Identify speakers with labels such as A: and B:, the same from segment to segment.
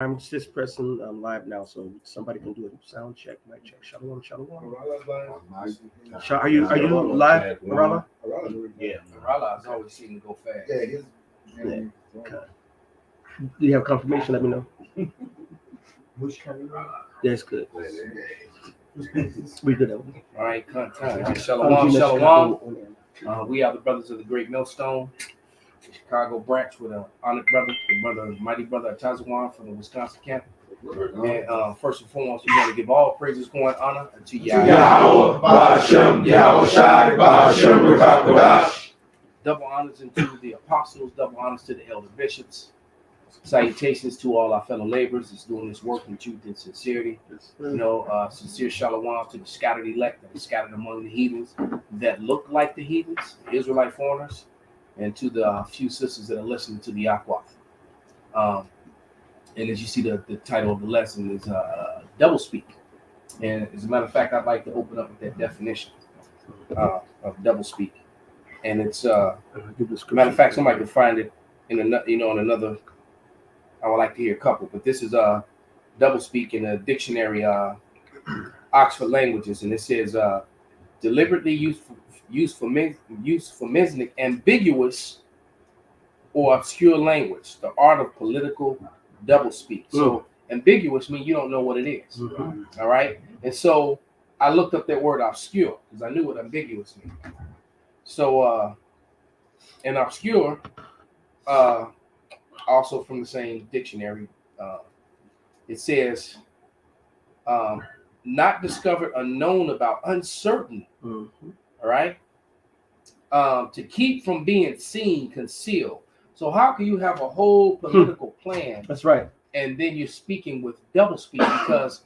A: I'm just pressing live now, so somebody can do a sound check, mic check. Shalom, shalom. Are you live, Marala?
B: Yeah, Marala is always seeming to go fast.
A: Yeah. Okay. Do you have confirmation? Let me know. That's good. We good.
B: All right, contact. Shalom, shalom. We are the brothers of the Great Millstone, Chicago branch with an honored brother, mighty brother Tazawan from the Wisconsin camp. And first and foremost, we want to give all praises, glory, and honor unto Yahweh. Double honors unto the apostles, double honors to the elder bishops. Salutations to all our fellow laborers that's doing this work in truth and sincerity. Sincere shalom to the scattered elect that are scattered among the heathens that look like the heathens, the Israelite foreigners, and to the few sisters that are listening to the Aquath. And as you see, the title of the lesson is double speak. And as a matter of fact, I'd like to open up with that definition of double speak. And it's matter of fact, somebody can find it in another. I would like to hear a couple, but this is double speak in a dictionary, Oxford Languages, and it says deliberately used for ambiguous or obscure language, the art of political double speak. So ambiguous means you don't know what it is. All right, and so I looked up that word obscure because I knew what ambiguous means. So and obscure, also from the same dictionary, it says not discovered, unknown about, uncertain. All right, to keep from being seen, concealed. So how can you have a whole political plan?
A: That's right.
B: And then you're speaking with double speak, because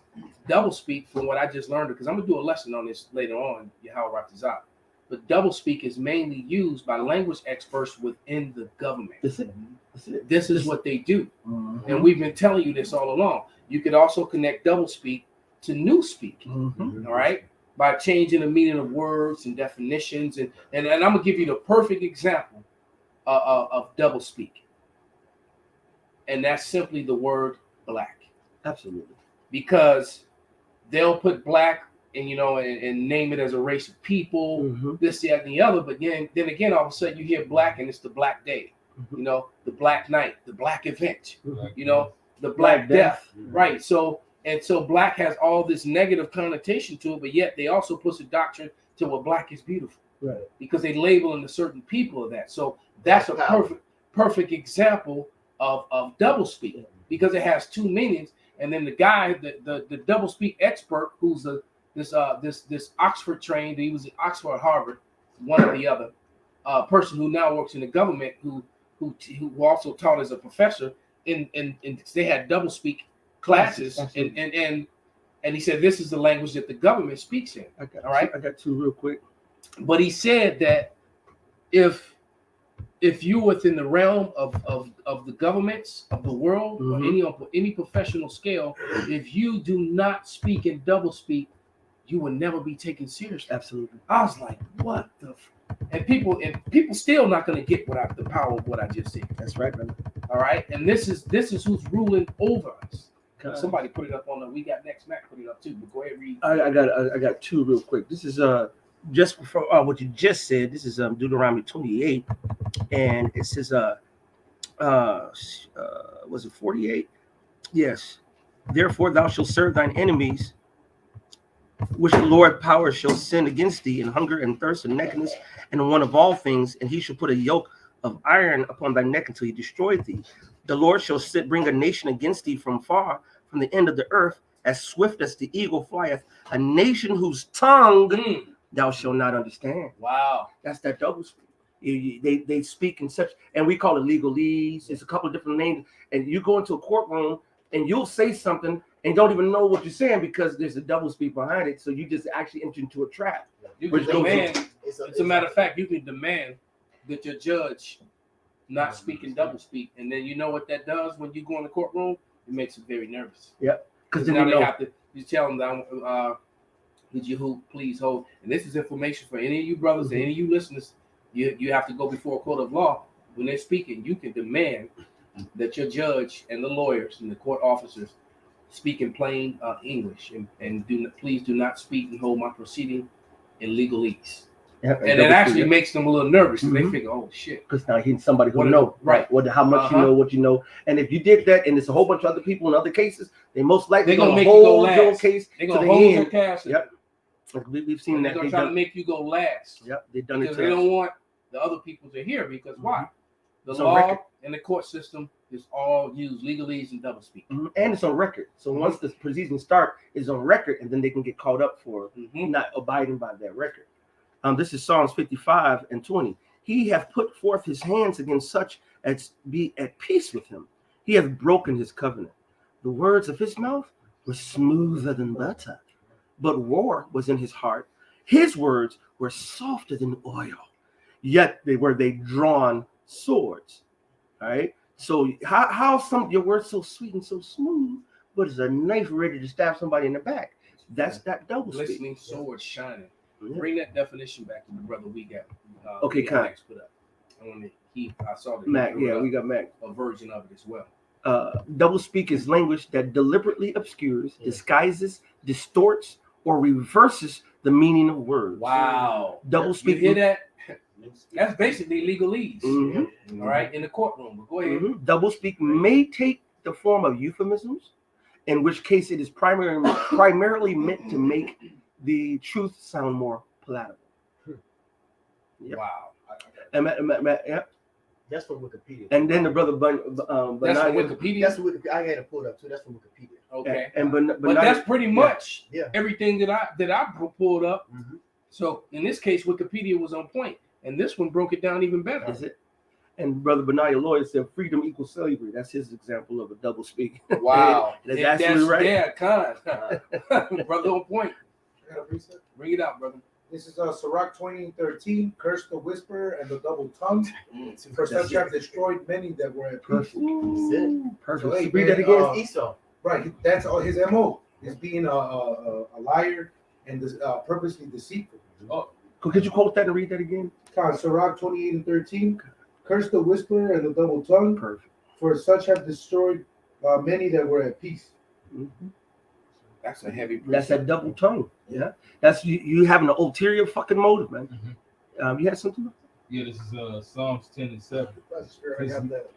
B: double speak, from what I just learned, because I'm gonna do a lesson on this later on, how it wraps out. But double speak is mainly used by language experts within the government. This is what they do. And we've been telling you this all along. You could also connect double speak to new speak, all right? By changing the meaning of words and definitions. And I'm going to give you the perfect example of double speak. And that's simply the word black.
A: Absolutely.
B: Because they'll put black and name it as a race of people, this, that, and the other. But then again, all of a sudden you hear black and it's the black day, the black night, the black event, the black death, right? So black has all this negative connotation to it, but yet they also push a doctrine to what black is beautiful,
A: right? Because
B: they label in the certain people of that. So that's a perfect example of double speak, because it has two meanings. And then the guy, the double speak expert, who's this Oxford trained, he was at Oxford or Harvard, one or the other, person who now works in the government, who also taught as a professor, and they had double speak classes, and he said this is the language that the government speaks in. All right,
A: I got two real quick.
B: But he said that if you're within the realm of the governments of the world, or any professional scale, if you do not speak in double speak, you will never be taken seriously.
A: Absolutely.
B: I was like, what the? And people still not going to get the power of what I just said.
A: That's right, brother.
B: All right, and this is who's ruling over us. Somebody put it up on the. We got next Mac put it up too. But go ahead, read.
A: I got two real quick. This is just before what you just said. This is Deuteronomy 28, and it says was it 48? Yes. Therefore thou shalt serve thine enemies, which the Lord power shall send against thee, in hunger and thirst and nakedness and in want of all things, and he shall put a yoke of iron upon thy neck until he destroy thee. The Lord shall bring a nation against thee from far, from the end of the earth, as swift as the eagle flieth, a nation whose tongue thou shalt not understand.
B: Wow.
A: That's that double speak. They speak in such, and we call it legalese. It's a couple of different names. And you go into a courtroom and you'll say something and don't even know what you're saying because there's a double speak behind it. So you just actually enter into a trap.
B: You can demand, it's a matter of fact, you can demand that your judge not speak in double speak. And then you know what that does when you go in the courtroom? It makes them very nervous.
A: Yeah. Because
B: now they have to, you tell them, would you please hold? And this is information for any of you brothers and any of you listeners. You have to go before a court of law. When they're speaking, you can demand that your judge and the lawyers and the court officers speak in plain English, and please do not speak and hold my proceeding in legalese.
A: Yeah,
B: And it actually makes them a little nervous.
A: Mhm.
B: They figure, oh shit.
A: Because now he's somebody who
B: What is-
A: know
B: right.
A: how much you know, what you know. And if you did that, and there's a whole bunch of other people in other cases, they most likely
B: They're gonna make
A: hold
B: you go
A: your
B: last.
A: case
B: They're
A: to
B: gonna
A: the
B: hold your
A: end.
B: cash.
A: Yep. We've seen
B: They're
A: that.
B: gonna try to make you go last.
A: Yep, they've done
B: Because
A: it.
B: they don't want the other people to hear. Because why? The
A: It's on
B: law
A: record.
B: and the court system is all used legalese and doublespeak.
A: And it's on record. So once the proceedings start, it's on record, and then they can get caught up for not abiding by that record. This is Psalms 55:20. He hath put forth his hands against such as be at peace with him. He hath broken his covenant. The words of his mouth were smoother than butter, but war was in his heart. His words were softer than oil, yet they were drawn swords. All right. So how some your words so sweet and so smooth, but it's a knife ready to stab somebody in the back. That's that double speak.
B: Glistening sword shining.
A: Yeah.
B: Bring that definition back to the brother we got.
A: Okay,
B: we got
A: Con.
B: Max put up. I saw that.
A: Mac, yeah, we got Mac.
B: a version of it as well.
A: Double speak is language that deliberately obscures, disguises, distorts, or reverses the meaning of words.
B: Wow.
A: Double speak.
B: You hear that? That's basically legalese.
A: Mhm.
B: All right, in the courtroom. But go ahead.
A: Double speak may take the form of euphemisms, in which case it is primarily meant to make the truth sound more palatable. Yep.
B: Wow.
A: Yep.
C: That's from Wikipedia.
A: And then the brother
B: That's from Wikipedia.
C: That's from Wikipedia. I had it pulled up too. That's from Wikipedia.
B: Okay.
A: But
B: that's pretty much
C: Yeah.
B: everything that I pulled up.
C: Mhm.
B: So in this case, Wikipedia was on point, and this one broke it down even better.
A: Is it? And Brother Benaiah Lloyd said freedom equals slavery. That's his example of a double speak.
B: Wow.
A: That's absolutely right.
B: Yeah, brother on point.
C: I got a preset.
B: Bring it out, brother.
C: This is Sirach 20:13. Curse the whisperer and the double tongue, for such have destroyed many that were at peace.
A: Perfect.
C: So, hey,
A: Read that
C: man,
A: again.
C: Esau. Right. That's all his MO is being a liar and purposely deceitful.
A: Could you quote that and read that again?
C: Sirach 28:13. Curse the whisperer and the double tongue,
A: Perfect.
C: for such have destroyed many that were at peace.
A: Mm-hmm.
B: That's a heavy.
A: That's that double tongue. Yeah. That's you having an ulterior fucking motive, man. You had something?
D: Yeah, this is Psalms 10:7.
C: That's the spirit. I got that.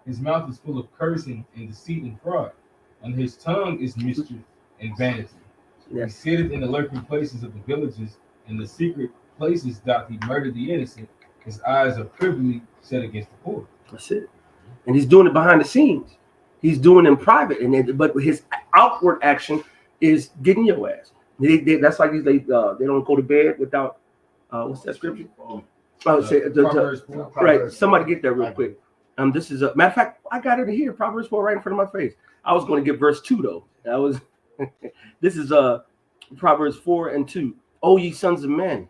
D: His mouth is full of cursing and deceit and fraud, and his tongue is mischief and vanity.
A: Yes.
D: He sitteth in the lurking places of the villages, in the secret places doth he murder the innocent. His eyes are privily set against the poor.
A: That's it. And he's doing it behind the scenes. He's doing it in private, but his outward action is getting your ass. That's like they don't go to bed without what's that scripture?
D: Proverbs 4.
A: Right. Somebody get that real quick. This is a matter of fact. I got it here. Proverbs 4 right in front of my face. I was going to get verse 2 though. That was. This is Proverbs 4:2. O ye sons of men,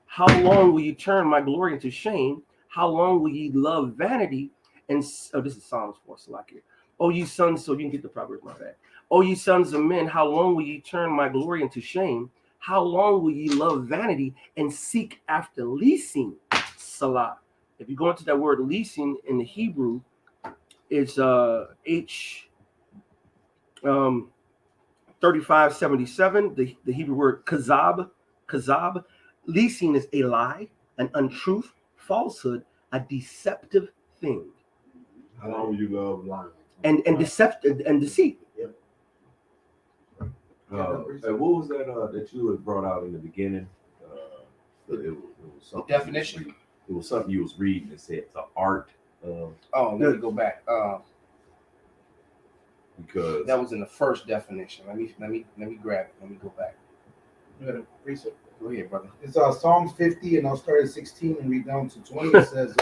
A: how long will you turn my glory into shame? How long will ye love vanity? And this is Psalms 4. Salakia. O ye sons, so you can get the Proverbs, my bad. O ye sons of men, how long will ye turn my glory into shame? How long will ye love vanity and seek after leasing? Salah. If you go into that word leasing in the Hebrew, it's H 3577. The Hebrew word kazab. Kazab. Leasing is a lie, an untruth, falsehood, a deceptive thing.
E: How long will you love lying?
A: And deceptive and deceit.
E: And what was that that you had brought out in the beginning? It was something.
B: Definition?
E: It was something you was reading that said the art of.
B: Oh, let me go back.
E: Because
B: that was in the first definition. Let me grab it. Let me go back.
C: You got a preset.
B: Go ahead, brother.
C: It's Psalms 50, and I'll start at 16 and read down to 20. It says,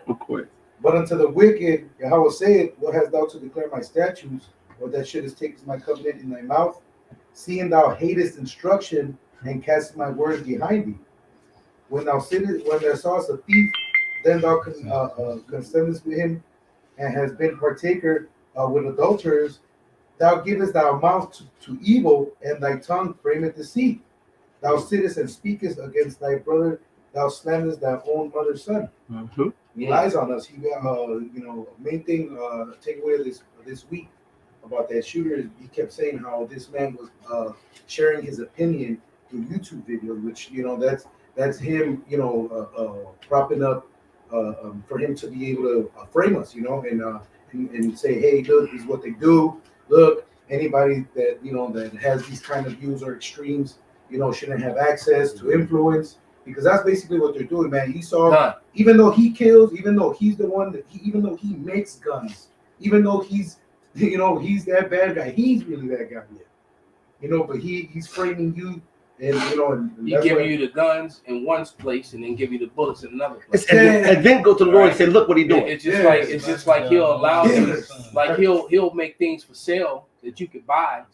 A: Of course.
C: but unto the wicked, Yahweh saith, what hast thou to declare my statutes, or that shouldest take my covenant in thy mouth? Seeing thou hatest instruction, and cast my words behind thee. When thou sawest a thief, then thou consentest with him, and hast been partaker with adulterers. Thou givest thy mouth to evil, and thy tongue frameth deceit. Thou sittest and speakest against thy brother, thou slanderest thy own mother's son. He lies on us. He main thing takeaway of this week about that shooter is he kept saying how this man was sharing his opinion through YouTube videos, which that's him propping up for him to be able to frame us, and say, hey, look, this is what they do. Look, anybody that that has these kind of views or extremes, shouldn't have access to influence, because that's basically what they're doing, man. Esau, even though he kills, even though he's the one even though he makes guns, even though he's he's that bad guy, he's really that guy, but he's framing you, and and
B: he give you the guns in one place and then give you the bullets in another place.
A: And then go to the Lord and say, look what he's doing.
B: It's just like he'll allow you, like he'll make things for sale that you could buy,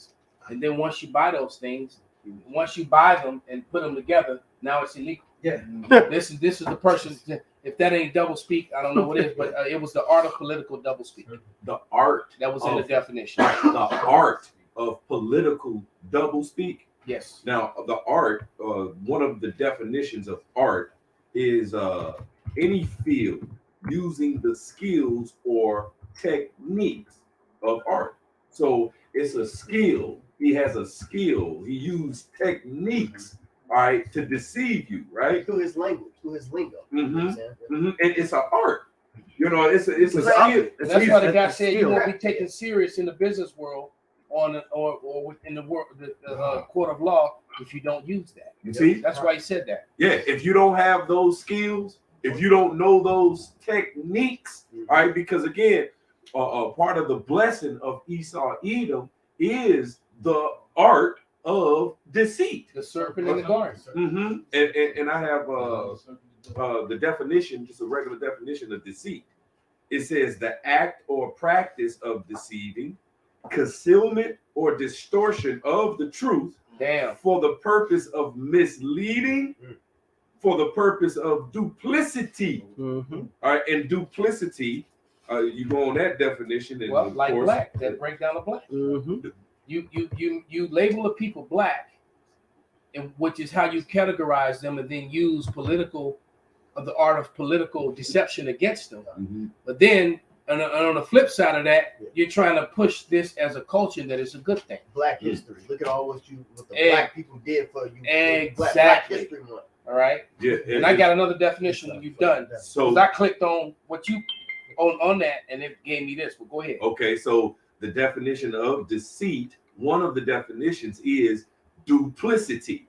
B: and then once you buy those things, once you buy them and put them together, now it's illegal.
C: Yeah.
B: This is the person. If that ain't double speak, I don't know what it is, but it was the art of political double speak.
E: The art
B: That was in the definition.
E: the art of political double speak.
B: Yes.
E: Now, the art, one of the definitions of art is any field using the skills or techniques of art. So it's a skill. He has a skill. He used techniques, all right, to deceive you, right?
F: Through his language, through his lingo.
E: And it's an art. It's a skill.
B: That's why the guy said you won't be taken serious in the business world or within the world, the court of law, if you don't use that.
E: You see?
B: That's why he said that.
E: Yeah, if you don't have those skills, if you don't know those techniques, all right, because again, part of the blessing of Esau Edom is the art of deceit.
B: The serpent in the garden.
E: And I have the definition, just a regular definition of deceit. It says the act or practice of deceiving, concealment or distortion of the truth for the purpose of misleading, for the purpose of duplicity. All right, and duplicity, you go on that definition. And
B: well, like
E: course,
B: black, that breakdown of black. You label the people black, and which is how you categorize them, and then use the art of political deception against them. But then on the flip side of that, you're trying to push this as a culture that is a good thing.
F: Black history. Look at all what the black people did for you.
B: Exactly.
F: Black history month.
B: All right.
E: Yeah,
B: and I got another definition when you're done. So I clicked on what you on that, and it gave me this. Well, go ahead.
E: Okay, so the definition of deceit, one of the definitions is duplicity.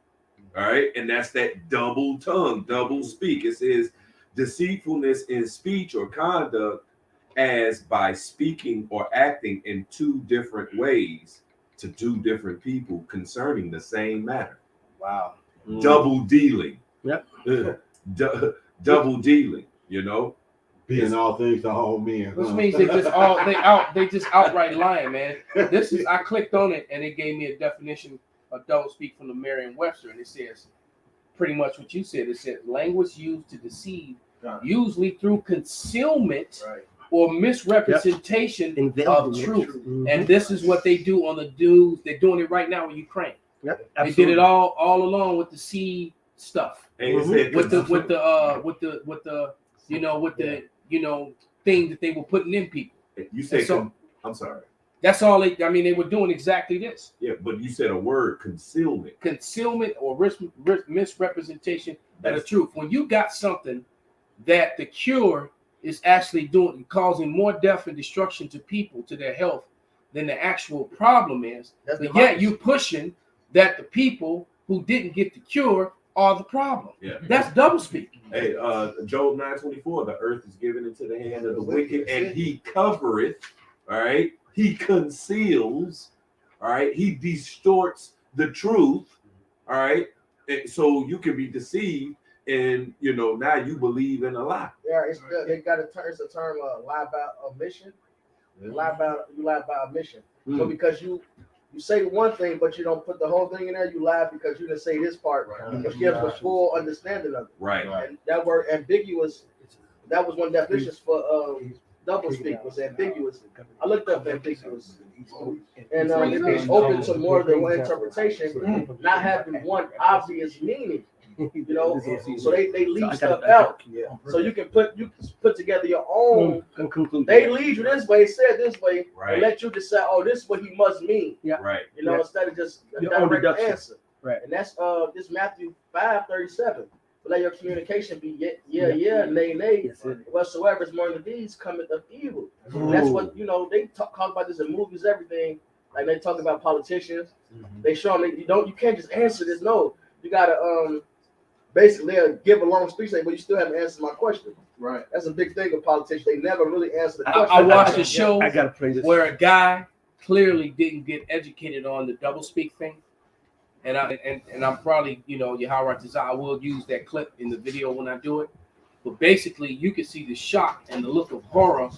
E: All right, and that's that double tongue, double speak. It says deceitfulness in speech or conduct, as by speaking or acting in two different ways to two different people concerning the same matter.
B: Wow.
E: Double dealing.
A: Yep.
E: Double dealing,
G: Being all things to all men.
B: Which means they just outright lying, man. I clicked on it and it gave me a definition of double speak from the Merriam-Webster, and it says pretty much what you said. It said language used to deceive, usually through concealment or misrepresentation of truth. And this is what they do on the news. They're doing it right now in Ukraine.
A: Yep,
B: they did it all along with the seed stuff, with the thing that they were putting in people.
E: You said so. I'm sorry.
B: That's all they were doing exactly this.
E: Yeah, but you said a word, concealment.
B: Concealment or misrepresentation of the truth. When you got something that the cure is actually causing more death and destruction to people, to their health, than the actual problem is, but yet you pushing that the people who didn't get the cure are the problem.
E: Yeah.
B: That's double speak.
E: Hey, Job 9:24, the earth is given into the hand of the wicked, and he covereth, all right? He conceals, all right? He distorts the truth, all right? And so you can be deceived, and now you believe in a lie.
F: Yeah, it's a term lie about omission. You lie about omission. So because you say one thing, but you don't put the whole thing in there, you lie because you didn't say this part, which gives a full understanding of it.
E: Right.
F: And that word ambiguous, that was one definition for double speak, was ambiguous. I looked up ambiguous. And it is open to more than one interpretation, not having one obvious meaning. You know, so they leave
A: I
F: stuff
A: gotta-
F: out.
A: Yeah.
F: So you can put together your own.
A: Conclude.
F: They lead you this way, said this way,
E: Right.
F: and let you decide. Oh, this is what he must mean.
E: Right.
F: You know,
A: Yeah.
F: instead of just a
A: Your own
F: direct
A: deduction.
F: answer.
A: Right.
F: And that's this Matthew 5:37. But let your communication be yeah, nay,
A: Yes, sir.
F: whatsoever is more than these cometh of evil. And that's what they talk about this in movies, everything. Like they talk about politicians. They show them you can't just answer this. No, you gotta basically they'll give a long speech, say, but you still haven't answered my question.
C: Right.
F: That's a big thing with politicians. They never really answer the
B: I
F: question.
B: watched a show
A: I gotta play this.
B: where a guy clearly didn't get educated on the doublespeak thing. And I'm probably, I will use that clip in the video when I do it. But basically, you can see the shock and the look of horror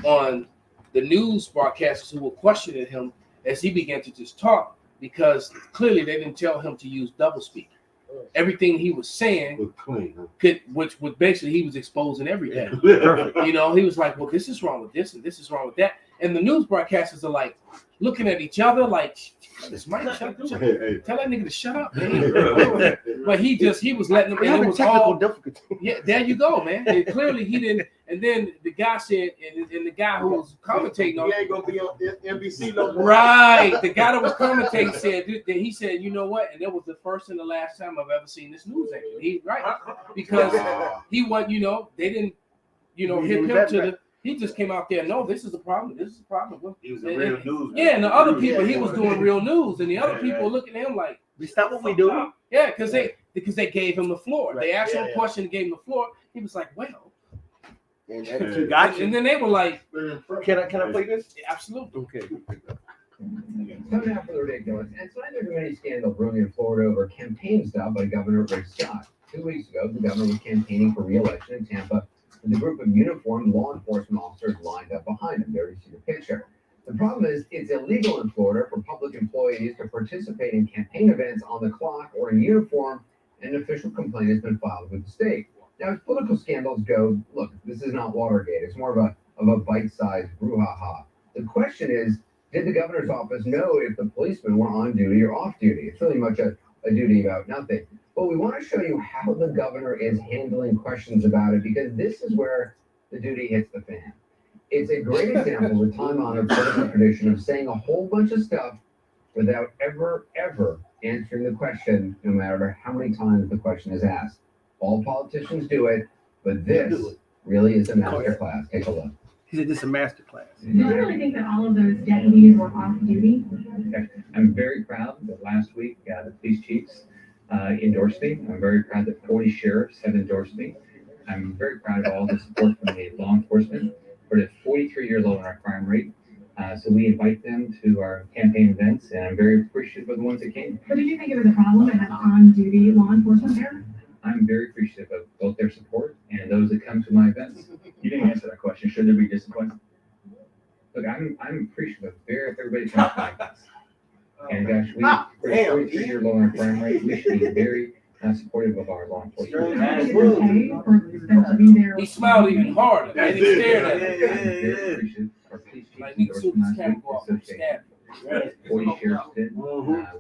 B: on the news broadcasters who were questioning him as he began to just talk, because clearly they didn't tell him to use doublespeak. Everything he was saying
G: Look clean.
B: which was basically he was exposing everything.
A: Perfect.
B: He was like, well, this is wrong with this and this is wrong with that. And the news broadcasters are like looking at each other like, this might shut up.
G: Hey,
B: Tell that nigga to shut up, man. But he was letting them, and it was
A: technical
B: all,
A: difficulty.
B: yeah, there you go, man. And clearly he didn't, and then the guy said, and the guy who was commentating on
F: He ain't gonna be on NBC no more.
B: right, the guy that was commentating said, he said, you know what? And that was the first and the last time I've ever seen this news anchor. He because he was, they didn't, hit him to the. He just came out there. No, this is the problem. This is the problem.
E: He was a real news.
B: Yeah, and the other people, he was doing real news, and the other people looking at him like,
A: Is that what we do?
B: yeah, because they gave him the floor. They asked him a
F: Yeah.
B: question and gave him the floor. He was like, well,
A: And you got you.
B: and then they were like,
A: Can I play this?
B: absolutely.
A: Okay.
H: So now for the ridiculous. And so there's been many scandals brewing in Florida over campaign stuff by Governor Rick Scott. 2 weeks ago, the governor was campaigning for re-election in Tampa with a group of uniformed law enforcement officers lined up behind him. There you see the picture. The problem is it's illegal in Florida for public employees to participate in campaign events on the clock or in uniform, and an official complaint has been filed with the state. Now, as political scandals go, look, this is not Watergate. It's more of a bite-sized brouhaha. The question is, did the governor's office know if the policemen were on duty or off duty? It's really much a duty about nothing. But we want to show you how the governor is handling questions about it, because this is where the duty hits the fan. It's a great example of a time-honored political tradition of saying a whole bunch of stuff without ever answering the question, no matter how many times the question is asked. All politicians do it, but this really is a masterclass. Take a look.
A: He said this is a master class.
I: Do you really think that all of those deputies were off duty?
H: I'm very proud that last week the police chiefs endorsed me. I'm very proud that 40 sheriffs have endorsed me. I'm very proud of all the support from the law enforcement. We're at 43 years old in our crime rate. So we invite them to our campaign events, and I'm very appreciative of the ones that came.
I: But did you think it was a problem to have on-duty law enforcement there?
H: I'm very appreciative of both their support and those that come to my events.
J: You didn't answer that question. Should there be discipline?
H: Look, I'm appreciative of everybody comes to my events. And gosh, we're 43 years old in our crime rate. We should be very supportive of our law enforcement.
I: Is it okay for them to be there?
B: He smiled even harder. And he stared at
H: I'm
B: him.
H: very appreciative of our police chiefs
B: Like, nigga, shoot
H: endorsement
B: this
H: last
B: cat
H: week,
B: off and
H: association.
B: stab him.
H: 40 sheriffs did.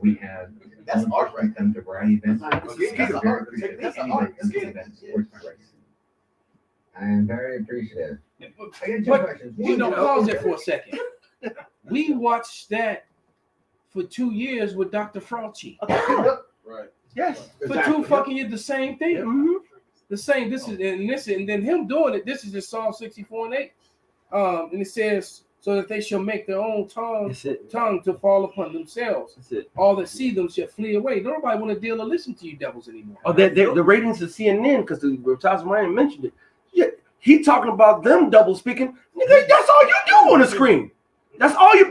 H: We have
F: That's
H: law
F: art
H: enforcement come to variety events.
F: That's
H: I'm very appreciative of anybody that comes to events that supports my race.
C: I am very appreciative.
H: I got two
B: But,
H: questions.
B: pause it for a second. We watched that for 2 years with Dr. Fauci.
C: Right.
A: Yes.
B: For 2 fucking years, the same thing.
A: Mhm.
B: The same. This is and then him doing it. This is just Psalm 64:8. And it says, so that they shall make their own
A: That's it.
B: tongue to fall upon themselves.
A: That's it.
B: All that see them shall flee away. Nobody want to deal or listen to you devils anymore.
A: Oh, the ratings of CNN, because the Charles Ryan mentioned it. Yeah, he talking about them double speaking. Nigga, that's all you do on the screen. That's all you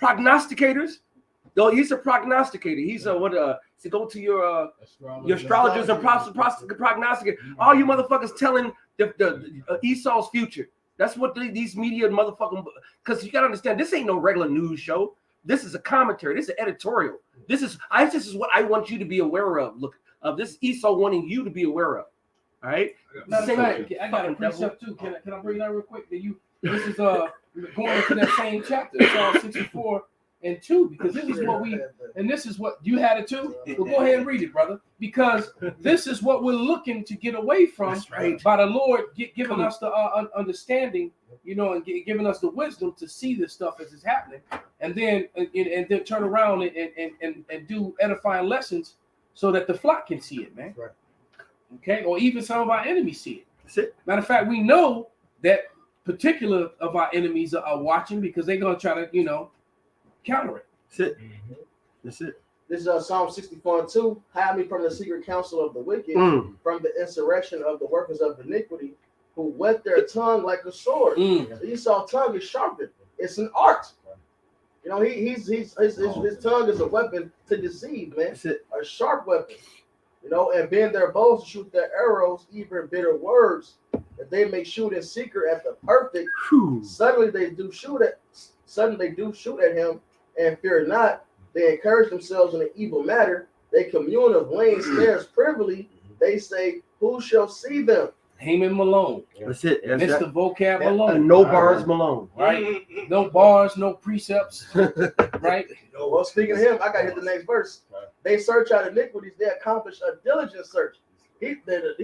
A: prognosticators. No, he's a prognosticator. He's a what? To go to your astrologers and prognosticators. All you motherfuckers telling the Esau's future. That's what these media motherfucking. Because you gotta understand, this ain't no regular news show. This is a commentary. This is editorial. This is what I want you to be aware of. Look, this Esau wanting you to be aware of. All right.
B: Matter of fact, I got a
A: Fucking devil.
B: precept too. Can I bring that real quick? This is going into that same chapter, Psalm 64 and 2, because this is what we, and this is what you had it too. Well, go ahead and read it, brother, because this is what we're looking to get away from by the Lord giving us the understanding, you know, and giving us the wisdom to see this stuff as it's happening, and then turn around and do edifying lessons so that the flock can see it, man.
C: Right.
B: Okay, or even some of our enemies see it.
A: That's it.
B: Matter of fact, we know that particular of our enemies are watching because they're gonna try to, you know, counter it.
A: That's it. That's it.
F: This is Psalm 64:2. Hide me from the secret counsel of the wicked, from the insurrection of the workers of iniquity, who whet their tongue like a sword. Esau's tongue is sharpened. It's an art. You know, his tongue is a weapon to deceive, man.
A: That's it.
F: A sharp weapon. You know, and bend their bows to shoot their arrows, even bitter words, that they may shoot in secret at the perfect. Suddenly they do shoot at him, and fear not. They encourage themselves in an evil matter. They commune of laying snares privily. They say, who shall see them?
B: Haman Malone.
A: That's it. That's
B: Mr.
A: that.
B: Vocab Malone.
A: No bars Malone.
B: Right? No bars, no precepts. Right?
F: Well, speaking of him, I got to hit the next verse. They search out iniquities. They accomplish a diligent search. He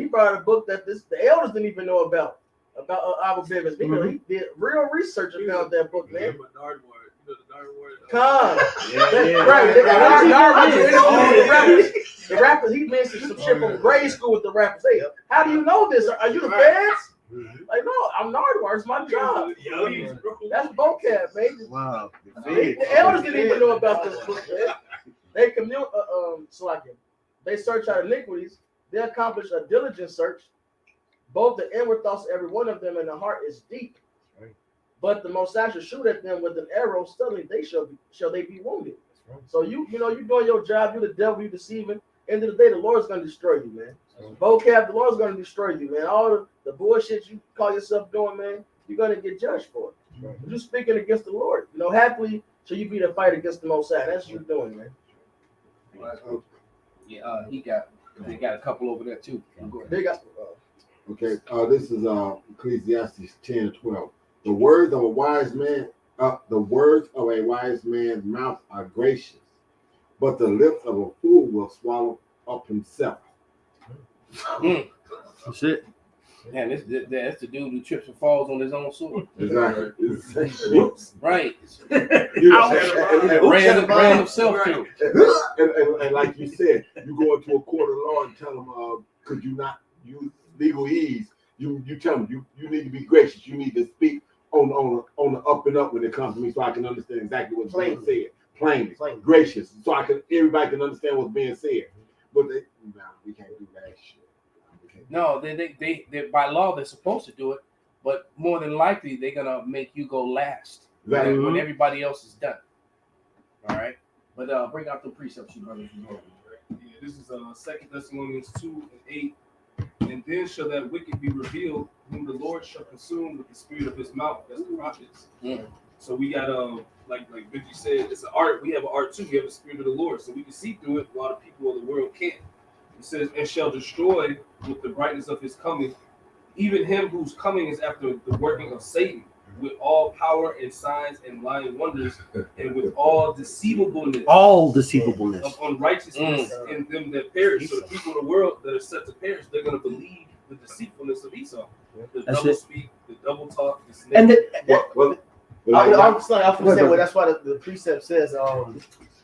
F: brought a book that the elders didn't even know about Abba Bivens. He did real research about that book, man. Con. Right. They got the rappers. He mentioned some shit from grade school with the rappers. Hey, how do you know this? Are you the fans? Like, no, I'm Nardwar. It's my job. That's vocab, man.
G: Wow.
F: The elders didn't even know about this book, man. They commute, they search out iniquities. They accomplish a diligent search. Both the inward thoughts of every one of them and the heart is deep. Right. But the Most High shall shoot at them with an arrow. Suddenly they shall they be wounded. Right. So you doing your job. You the devil. You deceiving. End of the day, the Lord's gonna destroy you, man. Vocab, the Lord's gonna destroy you, man. All the bullshit you call yourself doing, man, you're gonna get judged for it. Right. You're speaking against the Lord. You know, happily shall you be the fight against the Most High. That's what you're doing, man.
B: Yeah, they got a couple over there too.
F: They got.
G: Okay, this is Ecclesiastes 10:12. The words of a wise man's mouth are gracious, but the lips of a fool will swallow up himself.
A: That's it.
B: Man, that's the dude who trips and falls on his own sword.
G: Exactly.
A: Whoops.
B: Right.
G: Ran
B: himself to.
G: And like you said, you go into a court of law and tell them, could you not use legalese? You tell them you need to be gracious. You need to speak on the up and up when it comes to me, so I can understand exactly what's being said. Plainly, gracious, so everybody can understand what's being said. But we can't do that shit.
B: No, they by law they're supposed to do it, but more than likely they're gonna make you go last when everybody else is done. All right, but bring out the precepts, you brothers.
D: Yeah, this is 2 Thessalonians 2:8. And then shall that wicked be revealed, whom the Lord shall consume with the spirit of his mouth. That's the prophets. So we got like Benji said, it's an art. We have an art too. We have the spirit of the Lord, so we can see through it while the people of the world can't. It says, and shall destroy with the brightness of his coming, even him whose coming is after the working of Satan, with all power and signs and lying wonders, and with all deceivableness.
A: Of
D: unrighteousness in them that perish. So the people of the world that are set to perish, they're going to believe the deceitfulness of Esau. The double speak, the double talk, the snake.
F: And that's why the precept says,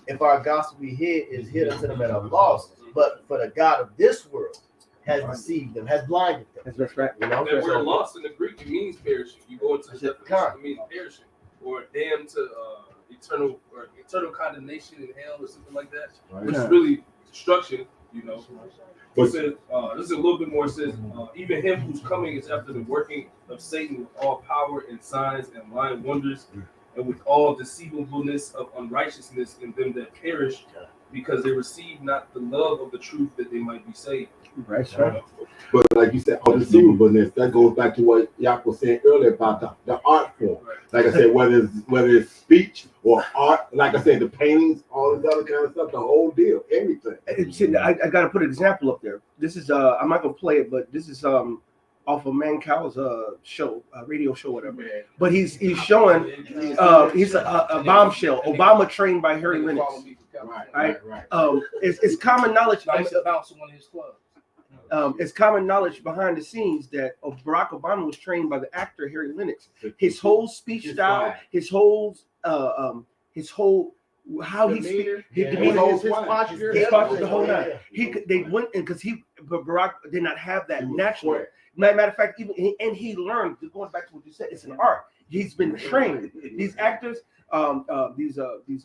F: if our gospel be hid, is hid unto them that are lost. But for the God of this world has deceived them, has blinded them.
A: That's right.
D: You know, that word lost in the Greek, it means perishing. You go into the definition, it means perishing, or damned to eternal condemnation in hell, or something like that, which is really destruction. You know. It says, this is a little bit more. It says, even him whose coming is after the working of Satan with all power and signs and lying wonders, and with all deceivableness of unrighteousness in them that perish, because they receive not the love of the truth that they might be saved.
A: Right, sir.
G: But like you said, all deceivableness, that goes back to what Yak was saying earlier about the art form. Right. Like I said, whether it's speech or art, like I said, the paintings, all this other kind of stuff, the whole deal, everything.
A: I got to put an example up there. This is I'm not gonna play it, but this is off of Mancow's show, radio show, whatever. But he's showing he's a bombshell. Obama trained by Harry Lennox. Right. It's common knowledge.
B: I used to bounce in one of his clubs.
A: It's common knowledge behind the scenes that Barack Obama was trained by the actor Harry Lennox. His whole speech style, his whole how he speaks, his posture, the whole nine. They went in because Barack did not have that naturally. Matter of fact, he learned. Going back to what you said, it's an art. He's been trained. These actors, these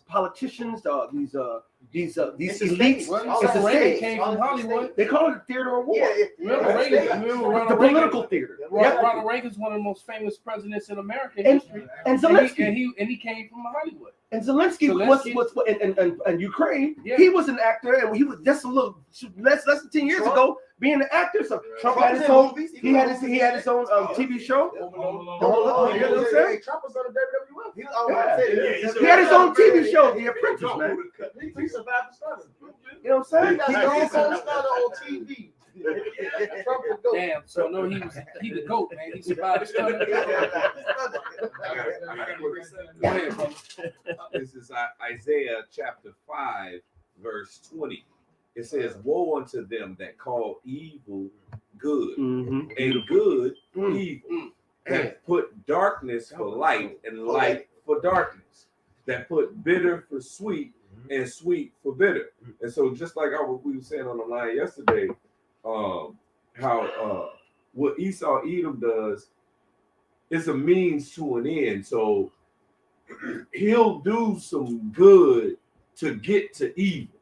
A: politicians, these elites. It's a
B: Reagan came from Hollywood.
A: They call it the theater of war.
B: Remember Ronald
A: The
B: Reagan?
A: political theater.
B: Ronald Reagan's one of the most famous presidents in American history.
A: And Zelensky.
B: And he came from Hollywood.
A: And Zelensky and Ukraine, he was an actor, and he was just a little less than 10 years ago being an actor. So Trump had his own. He had his own TV show. You know what I'm saying?
F: Trump was on the WWE.
A: He had his own TV show, The Apprentice, man.
F: He survived the stunner.
A: You know what I'm saying?
F: He got his own stunner on TV.
B: Damn, so no, he the GOAT, man. He survived the stunner. Go ahead, bro.
E: This is Isaiah chapter 5, verse 20. It says, "Woe unto them that call evil good, and good evil, that put darkness for light and light for darkness, that put bitter for sweet and sweet for bitter." And so, just like we were saying on the line yesterday, how what Esau Edom does is a means to an end. So he'll do some good to get to evil,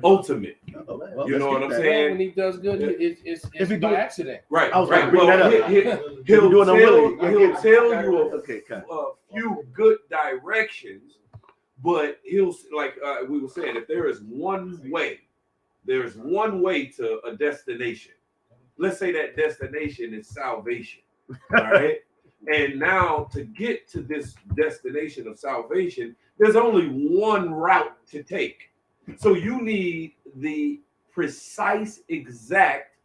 E: ultimate. You know what I'm saying?
B: When he does good, it's by accident.
E: Right.
A: I was
E: right.
A: bring that up.
E: He'll tell you a few good directions, but he'll, like we were saying, if there is one way, there's one way to a destination. Let's say that destination is salvation. All right. And now to get to this destination of salvation, there's only one route to take. So you need the precise, exact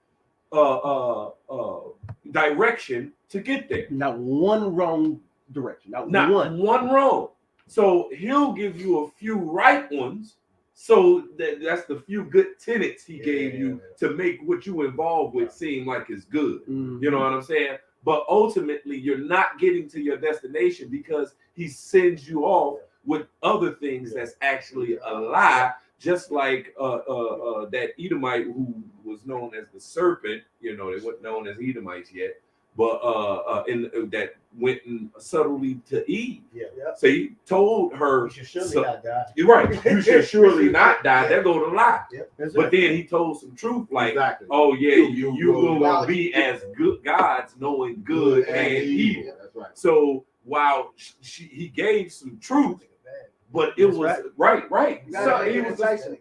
E: direction to get there.
A: Not one wrong direction.
E: Not one wrong. So he'll give you a few right ones. So that's the few good tenets he gave you to make what you involved with seem like it's good. You know what I'm saying? But ultimately, you're not getting to your destination because he sends you off with other things that's actually a lie, just like that Edomite who was known as the serpent. You know, they weren't known as Edomites yet, but that went in subtly to Eve. So he told her,
F: "You should surely not die."
E: You're right. You should surely not die. There go the lie. But then he told some truth, like, "Oh yeah, you will be as good gods, knowing good and evil."
G: That's right.
E: So while he gave some truth, but it was right. So it was enticing,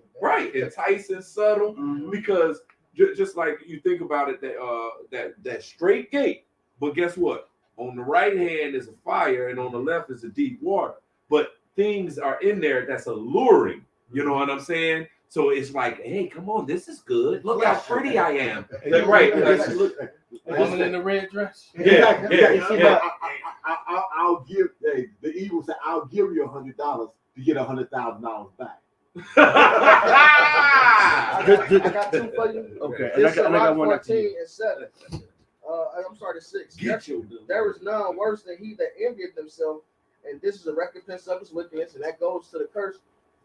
E: enticing, subtle, because just like you think about it, that straight gate. But guess what? On the right hand is a fire, and on the left is a deep water. But things are in there that's alluring. You know what I'm saying? So it's like, hey, come on, this is good. Look how pretty I am. Right.
B: Woman in the red dress.
G: I'll give the evil say, "I'll give you $100 to get $100,000 back."
F: I got two for you.
A: Okay,
F: This
A: and I got one.
F: 14 and 7. I'm sorry, 6. There is none worse than he that envieth himself, and this is a recompense of his wickedness, and that goes to the curse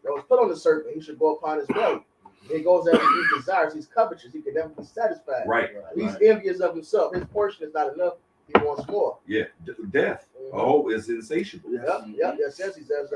F: that was put on the serpent. He should go upon his belly. He goes after his desires. He's covetous. He can never be satisfied.
E: Right.
F: He's envious of himself. His portion is not enough. He wants more.
E: Yeah. Death. Oh, it's insatiable.
F: Yep. It says he's as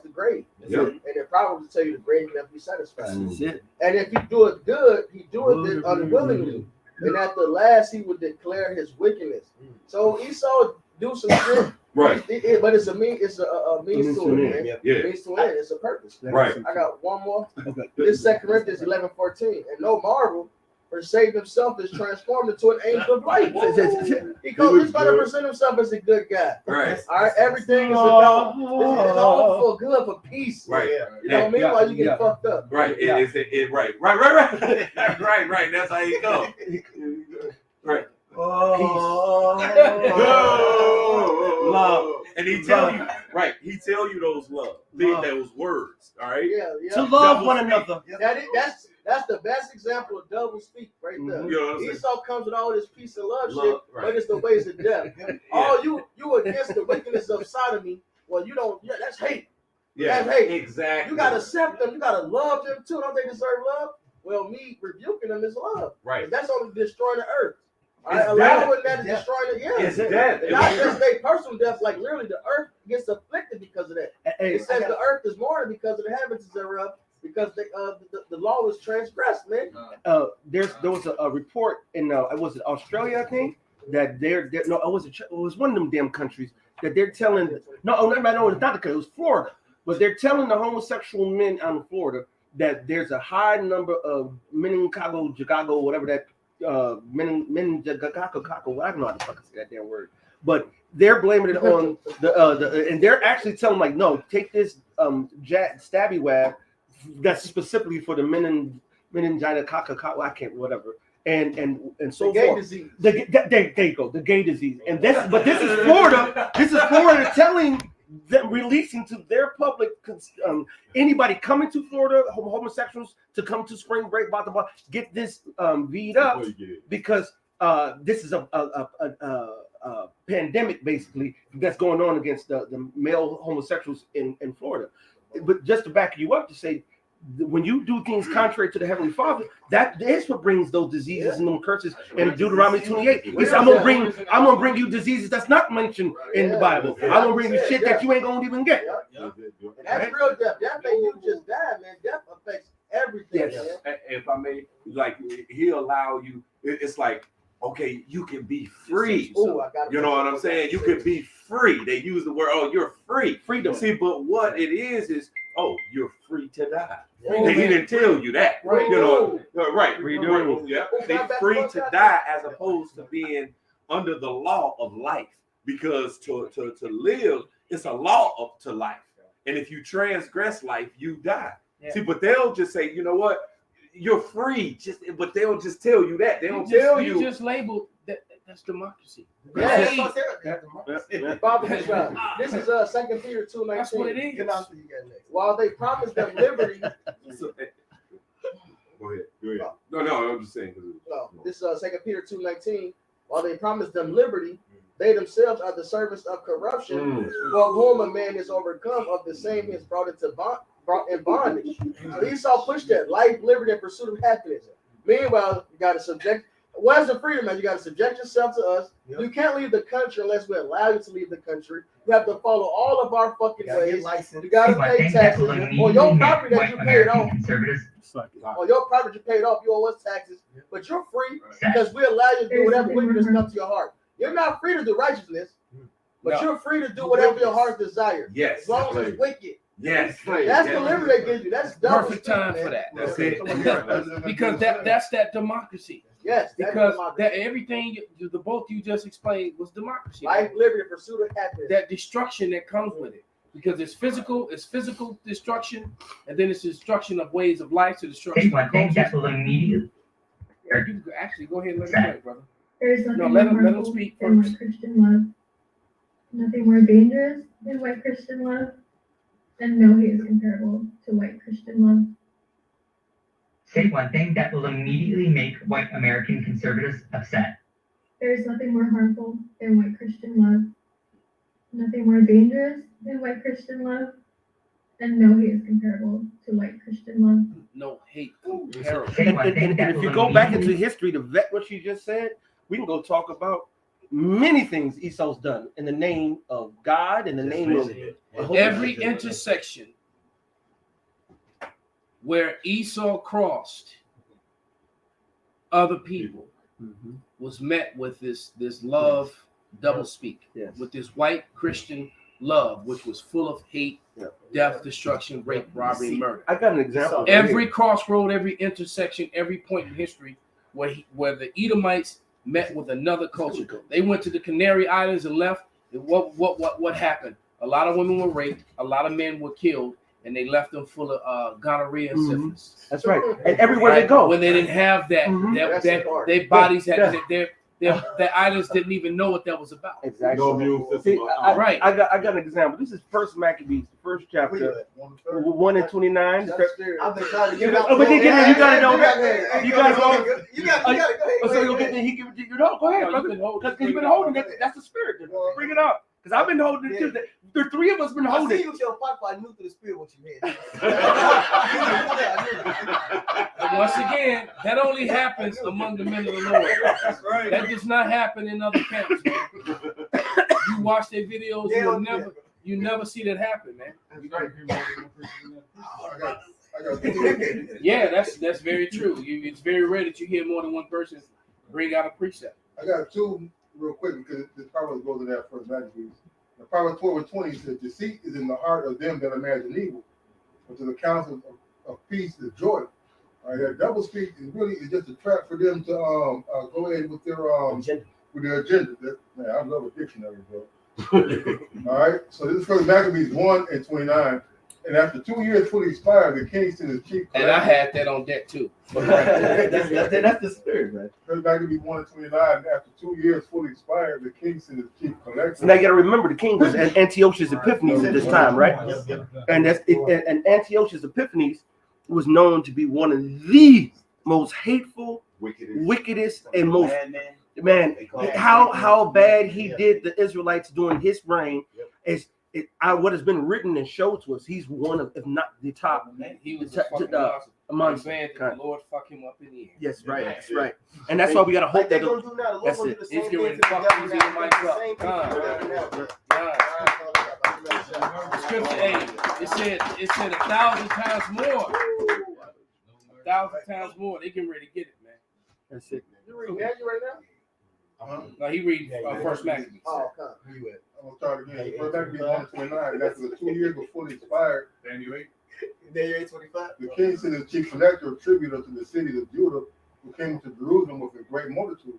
F: the grave.
E: Yep.
F: And the Proverbs tell you the grave can never be satisfied.
A: That's it.
F: And if he do it good, he do it unwillingly. And at the last, he would declare his wickedness. So Esau do some shit,
E: right?
F: But it's a means to an end.
E: Yeah.
F: Means to an end. It's a purpose.
E: Right.
F: I got one more. This 2 Corinthians 11:14. And no marvel, for Satan himself is transformed into an angel of light. He's going to present himself as a good guy.
E: Right.
F: All right. Everything is about it's all for good, for peace.
E: Right.
F: You know what I mean? Why you get fucked up?
E: Right. Right. Right. That's how you go. Right. Love. And he tell you, right? He tell you those those words. All right.
A: To love one
E: Double speak.
A: another.
F: That's the best example of double speak right there.
E: You know what I'm saying?
F: Esau comes with all this peace and love,
E: Love,
F: shit,
E: right.
F: but it's the ways of death. Oh, you against the wickedness of sodomy. Well, you don't. Yeah, that's hate.
E: Yeah,
F: That's hate.
E: exactly.
F: You gotta accept them. You gotta love them too. Don't they deserve love? Well, me rebuking them is love.
E: Right.
F: That's only destroying the earth.
E: It's
F: Allowing that is destroying the earth.
E: It's death.
F: Not just their personal death, like literally the earth gets afflicted because of that.
A: Hey,
F: It says the earth is mourning because of the habits thereof, because the law was transgressed, man.
A: There was a report in was it Australia, I think, that it was one of them damn countries that they're telling it's not the country, it was Florida, but they're telling the homosexual men out in Florida that there's a high number of meningitis, whatever that meningitis, I don't know how to fucking say that damn word, but they're blaming it on the and they're actually telling them, like, no, take this stabby wab that's specifically for the meningitis, I can't, whatever, and so forth.
F: Disease.
A: There you go, the gay disease. And this is Florida. This is Florida telling them, releasing to their public, anybody coming to Florida, homosexuals, to come to spring break, get this V'd up, because this is a pandemic basically that's going on against the male homosexuals in Florida. But just to back you up, to say, when you do things contrary to the Heavenly Father, that is what brings those diseases and them curses in Deuteronomy 28. He said, I'm gonna bring you diseases that's not mentioned in the Bible. I'm gonna bring you shit that you ain't gonna even get.
F: And that's real death. Death ain't you just die, man. Death affects everything.
A: Yes.
F: Man.
E: If I may, like, he'll allow you. It's like, okay, you can be free.
F: Ooh, I got
E: You know what I'm saying? You can be free. They use the word, oh, you're free.
A: Freedom.
E: See, but what it is, oh, you're free to die.
F: Oh,
E: He didn't tell you that.
F: Right.
E: You know, right.
A: Freedom.
E: Yeah. They free to die as opposed to being under the law of life. Because to live, it's a law to life. And if you transgress life, you die.
B: Yeah.
E: See, but they'll just say, you know what? You're free. But they'll just tell you that. They don't tell you.
B: You just labeled that. That's democracy.
F: Yeah,
A: Yeah.
F: Father, this is 2 Peter 2:19.
B: That's what it is.
F: While they promised them liberty,
E: Go ahead. No, I'm just saying.
F: this is 2 Peter 2:19. While they promised them liberty, they themselves are the servants of corruption, for whom a man is overcome, of the same he is brought in bondage. So Esau pushed that life, liberty, and pursuit of happiness. Meanwhile, you got to subject. What is the freedom, man? You got to subject yourself to us. Yep. You can't leave the country unless we allow you to leave the country. You have to follow all of our fucking ways. You got to pay taxes on your property that you paid off. On your property you paid off, you owe us taxes. But you're free because we allow you to do whatever wickedness comes to your heart. You're not free to do righteousness, but you're free to do whatever your heart desires.
E: Yes.
F: As long as it's wicked.
E: Yes.
F: That's the liberty they give you. That's
B: Perfect time for that.
E: That's it.
B: Because that's that democracy.
F: Yes,
B: because that everything the both you just explained was democracy.
F: Life, liberty, pursuit of happiness.
B: That destruction that comes with it, because it's physical destruction, and then it's destruction of ways of life, to destruction of culture. You can actually go ahead and let me go, brother.
I: There is nothing
B: No,
I: more
B: let him
I: harmful
B: speak
I: than
B: first.
I: white Christian love. Nothing more dangerous than white Christian love, and no hate is comparable to white Christian love.
K: Say one thing that will immediately make white American conservatives upset.
I: There is nothing more harmful than white Christian love. Nothing more dangerous than white Christian love, and no hate is comparable to white Christian love.
B: No hate comparable.
A: And if you go back into history to vet what she just said, we can go talk about many things Esau's done in the name of God, in the name of
B: every intersection where Esau crossed other people was met with this love double speak, with this white Christian love, which was full of hate, death, destruction, rape, robbery, and murder.
A: I got an example.
B: Every crossroad, every intersection, every point in history where the Edomites met with another culture. They went to the Canary Islands and left. What happened? A lot of women were raped, a lot of men were killed, and they left them full of gonorrhea and syphilis.
A: That's right. And everywhere they go,
B: when they didn't have that, their bodies had they that idols didn't even know what that was about.
A: Exactly.
G: No immune system.
A: See,
B: Right.
A: I got an example. This is First Maccabees, the first chapter, 1 and 29.
F: I've been trying to get
A: Oh, but then get it. You got to know that. You got to go.
F: You got to go
A: So you'll get the, he give it to you. No, go ahead,
B: No,
A: brother.
B: you've been holding
A: Because
B: it.
A: you've been holding it. That's the spirit. Bring it up. Because I've been holding it too. The three of us been
F: I
A: holding
F: see
A: it.
F: you with your pipe. I knew through the spirit what you had.
B: And once again, that only happens among the men of the Lord.
D: That's right.
B: That does not happen in other camps, man. You watch their videos, you never see that happen, man. Yeah, that's very true. It's very rare that you hear more than one person bring out a precept.
L: I got two real quick because this probably goes to that first Maccabees. The Proverbs 12:20 says, "Deceit is in the heart of them that imagine evil, but to the counsel of peace is joy." All right, that double speak is just a trap for them to go ahead with their agenda. Man, I love a dictionary, bro. All right, so this is First Maccabees 1:29. And after 2 years fully expired, the king sent his chief collector.
B: And I had that on deck too.
A: That's the spirit, man.
L: First Maccabees 1:29. After 2 years fully expired, the king sent his chief collector.
A: So now you got to remember the king was Antiochus Epiphanes at this time, right? And and Antiochus Epiphanes was known to be one of the most hateful, wickedest, and most how bad he did the Israelites during his reign is. What has been written and showed to us, he's one of, if not the top,
B: He was a fucking monster.
A: monster.
B: The Lord fuck him up in the air.
A: Yes, right, that's right. And that's why we got to hope that. That's it.
B: He's getting ready to fuck these Edomites up. The scripture, it said 1,000 times more. 1,000 times more. They getting ready to get it, man.
A: That's it.
F: You reading Daniel right now?
B: No, he read First Maccabees.
F: Oh, come.
L: I'm gonna start again. First Maccabees 1:29. After the 2 years were fully expired,
D: Daniel 8.
F: Daniel 8:25.
L: the king sent his chief collector of tribute unto the cities of Judah, who came to Jerusalem with a great multitude,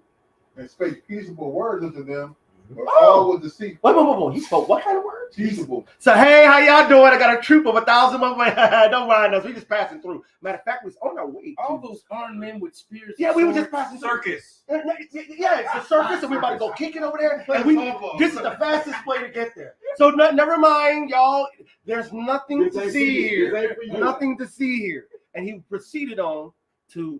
L: and spake peaceable words unto them, but all was deceit.
A: Wait. He spoke what kind of words?
L: Peaceable.
A: So, hey, how y'all doing? I got a troop of 1,000 of them. Don't mind us. We just passing through. Matter of fact, we was on our way.
B: All those armed men with spears.
A: Yeah, we were just passing through.
E: Circus.
A: Yeah, it's a circus, and we're about to go kick it over there. And this is the fastest way to get there. So never mind, y'all. There's nothing to see here. Nothing to see here. And he proceeded on to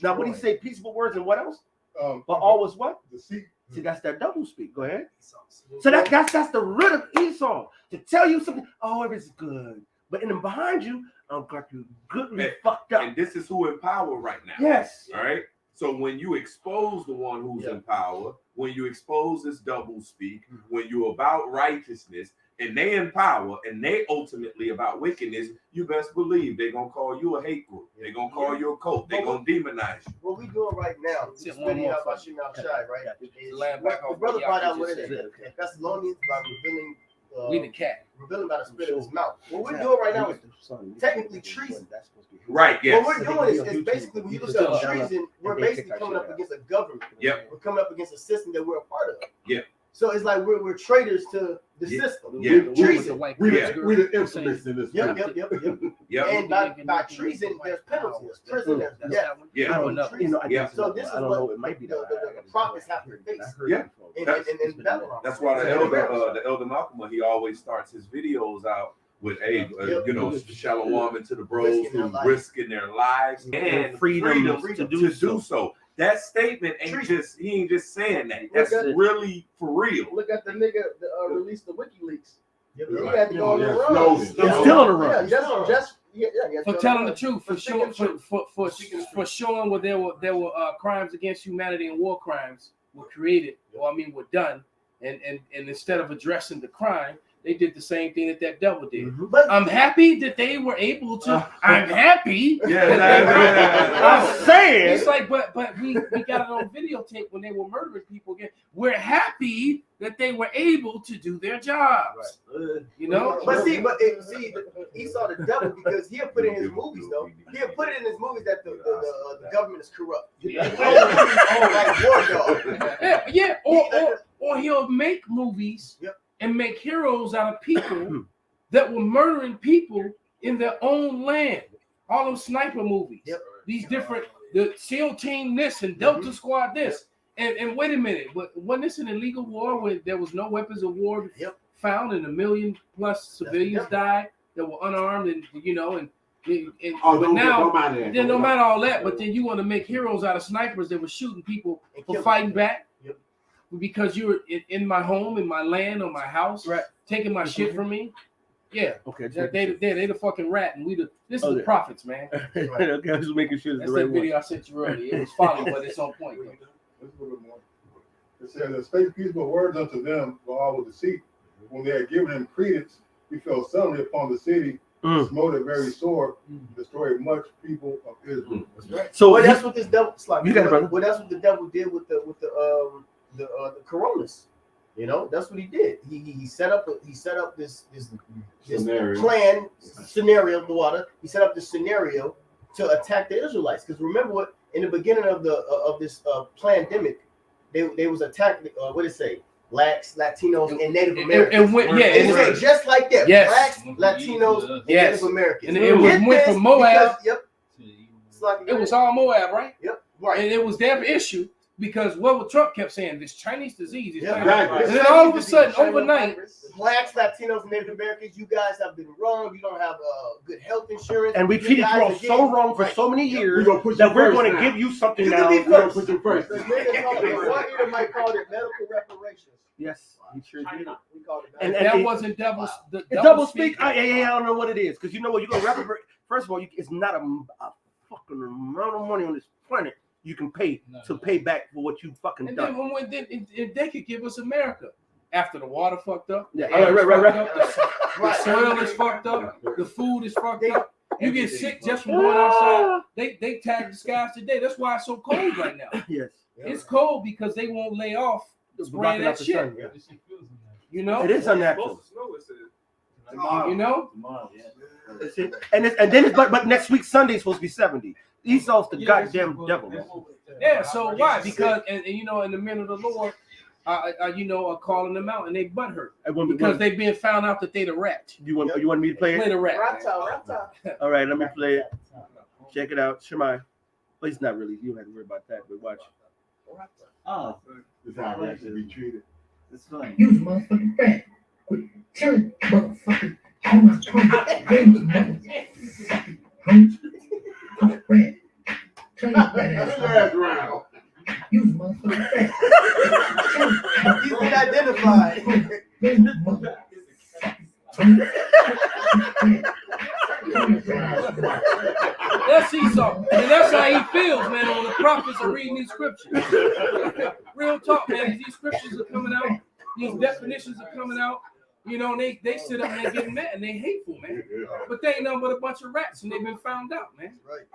A: now what did he say? Peaceable words and what else? But all was what?
L: Deceit.
A: See, that's that double speak. Go ahead. So that's the root of Esau, to tell you something. Oh, it is good, but in behind you, I've got you goodly fucked up.
E: And this is who in power right now.
A: Yes.
E: All right. So when you expose the one who's in power, when you expose this double speak, when you're about righteousness, and they in power, and they ultimately about wickedness, you best believe they're gonna call you a hate group. They're gonna call you a cult. They're gonna demonize you.
F: What we doing right now is studying out about Shimon Shai, right? The brother brought out what it is. Thessalonians by revealing
B: We the cat.
F: revealing by the spirit of his mouth. What we're doing right now is technically treason.
E: Right, yes.
F: What we're doing is basically, when you look at treason, we're basically coming up against a government.
E: Yep.
F: We're coming up against a system that we're a part of.
E: Yep.
F: So it's like we're traitors to the system.
E: Yeah.
F: Treason.
G: We the instruments in this.
F: Yep.
E: Yep.
F: And by treason, there's penalties. Prison, there's death.
E: Yeah.
A: I don't know.
F: So this is
A: I don't know. It might be
F: the prophets have to face.
E: Yeah.
F: In Babylon.
E: That's why the elder Malcolm, he always starts his videos out with shalom into the bros who risking their lives and freedom to do so. That statement he ain't just saying that. That's really for real.
F: Look at the nigga that released the WikiLeaks. He had to go on the run.
A: He's still on the run.
B: For telling the truth, for showing where there were crimes against humanity and war crimes were created, were done, and instead of addressing the crime, they did the same thing that devil did. But I'm happy that they were able to. I'm happy.
A: I'm saying
B: it's like, but we got it on videotape when they were murdering people again. We're happy that they were able to do their jobs. You know.
F: But he saw the devil because he'll put in his movies though. He'll put it in his movies that the government is corrupt.
B: Or he'll make movies. And make heroes out of people that were murdering people in their own land. All them sniper movies. These different, the SEAL team this and Delta Squad this. And wait a minute, wasn't this an illegal war where there was no weapons of war found and 1 million plus civilians died that were unarmed and but now no matter all that, but then you want to make heroes out of snipers that were shooting people for fighting back because you were in my home, in my land, or my house, taking my shit from me. Yeah.
A: Okay.
B: They the fucking rat, and this is the prophets, man.
A: Okay, I was just making sure
B: that's the right video I sent you earlier. It was folly, but it's on point.
L: It says, "The spake peaceable words unto them, but all with deceit. When they had given him credence, he fell suddenly upon the city, smote it very sore, destroyed much people of Israel."
M: That's right.
A: So
M: that's what this devil. Like,
A: you got it, brother.
M: Well, that's what the devil did with the coronas. You know, that's what he did. He set up this plan scenario of the water. He set up this scenario to attack the Israelites. Because remember what in the beginning of this pandemic, they was attacked. What did it say? Blacks, Latinos, and Native Americans. It said just like that.
B: Yes.
M: Blacks, Latinos, and Native Americans.
B: And it went from Moab.
M: Because,
B: it was all Moab, right?
M: Yep. Right.
B: And it was their issue. Because what Trump kept saying, this Chinese disease,
M: right.
B: And then all of a sudden, overnight,
M: blacks, Latinos, and Native Americans, you guys have been wrong. You don't have good health insurance,
A: and we treated you all so wrong for so many years that we're going to give you something now.
M: We're going to put you first. One Edomite called it medical reparations.
A: Yes, he sure did.
M: We called it
B: and that wasn't double.
A: Double speak. I don't know what it is because you know what you're going to reparate. First of all, it's not a fucking amount of money on this planet you can pay to pay back for what you fucking done.
B: And then if they could give us America after the water fucked up,
A: right.
B: The soil is fucked up, the food is fucked up. You get sick just from going outside. They tag the skies today. That's why it's so cold right now.
A: Yes,
B: it's cold because they won't lay off spraying that shit.
A: Sun,
B: You know,
A: it is unnatural.
B: You know,
A: but next week Sunday is supposed to be 70. Esau's the goddamn devil.
B: Yeah, so why? Because and you know, in the men of the Lord, are calling them out and they butthurt because they being found out that they the rat.
A: You want me to play it?
B: Play the rat.
A: All right, let me play it. Check it out, Shemai. Well, it's not really. You don't have to worry about that, but watch.
G: Oh, this is how I should be treated.
J: It's funny.
N: You motherfucking rat. Quit telling motherfucker how much time rat. Turn your rat ass around. You motherfucking rat.
M: He's been identified.
B: That's Esau, and that's how he feels, man. When the prophets are reading these scriptures, real talk, man. These scriptures are coming out, these definitions are coming out. You know, they sit up and they get mad and they hateful, man. But they ain't nothing but a bunch of rats, and they've been found out, man.
M: Right.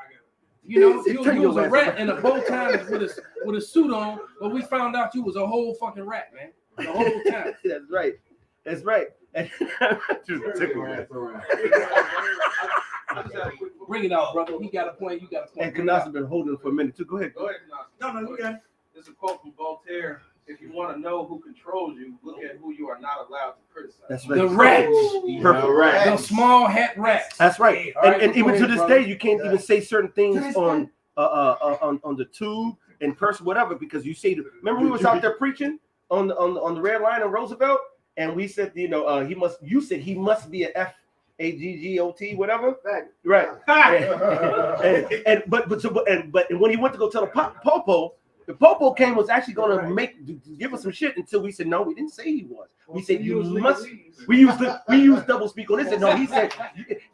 B: You know, you was a rat in a bow tie with a suit on, but we found out you was a whole fucking rat, man. The whole time.
A: That's right. That's right.
B: Bring it out, brother. He got a point. You got a point.
A: And Kanasa been holding it for a minute too. Go ahead.
D: Go ahead, Kanasa. No, you got it. There's a quote from Voltaire. If you want to know who controls you, look at who you are not allowed to criticize.
A: That's right.
B: The rats.
A: Perfect.
B: The small hat rats.
A: That's right. And even to this day, you can't even say certain things on the tube, in person, whatever, because you say. Remember, we was out there preaching on the red line in Roosevelt, and we said, he must. You said he must be a FAGGOT, whatever. Right. But when he went to go tell the Popo. The Popo came was actually going to give us some shit until we said no, we didn't say he was. We said you must. We used double speak on this. And no, he said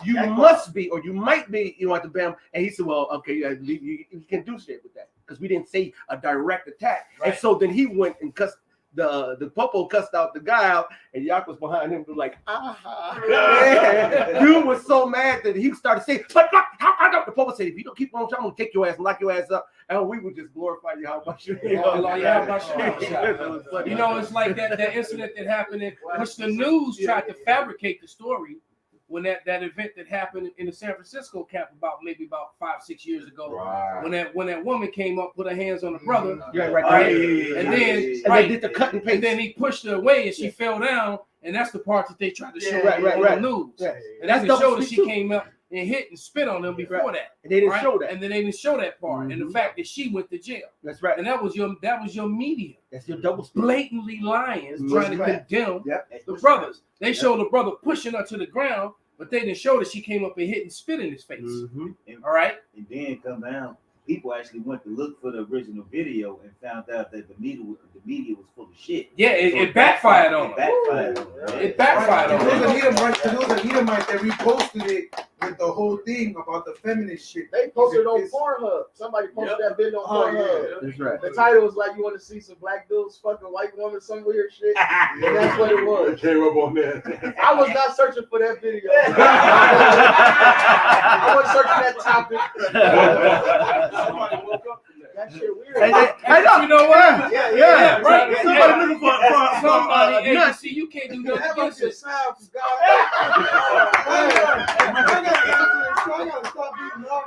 A: you must be or you might be. At the BAM, and he said, well, okay, you can do shit with that because we didn't say a direct attack. Right. And so then he went and cussed. The Popo cussed out the guy out, and Yak was behind him, like, Dude was so mad that he started saying, but the Popo said, if you don't keep on, I'm gonna take your ass and lock your ass up, and we would just glorify you how much you.
B: You know, it's like that incident that happened, which the news tried to fabricate the story. When that event that happened in the San Francisco camp about 5-6 years ago, right. when that woman came up, put her hands on the brother, and then they did the cut and paste, and then he pushed her away and she fell down, and that's the part that they tried to show on the news, and that's the show that she came up and hit and spit on them before that.
A: And they didn't
B: right?
A: show that.
B: And then they didn't show that part. And the
A: Mhm.
B: fact that she went to jail.
A: That's right.
B: And that was your media.
A: That's your double speak.
B: Blatantly lying,
A: Mhm.
B: trying to
A: Right.
B: condemn
A: Yep.
B: the brothers. They showed the brother pushing her to the ground, but they didn't show that she came up and hit and spit in his face.
A: Mhm.
B: All right.
O: And then come down, people actually went to look for the original video and found out that the media was full of shit.
B: Yeah, it backfired on them. It backfired on
C: There
B: them.
C: was an Edomite that reposted it with the whole thing about the feminist shit.
F: They posted on Pornhub. Somebody posted that video on Pornhub.
A: That's right.
F: The title was like, "You want to see some black dudes fucking white women, some weird shit," and that's what it was.
G: Came up on that.
F: I was not searching for that video. I wasn't searching that topic.
D: Somebody woke up from that.
F: That shit weird.
A: Hey,
B: You know what?
F: Yeah,
B: right.
A: Somebody looking for
B: Somebody. Hey,
A: nuts.
B: see, you can't do nothing
F: That
B: against
F: must be a
B: it.
F: sound from God.
C: I gotta stop beating off.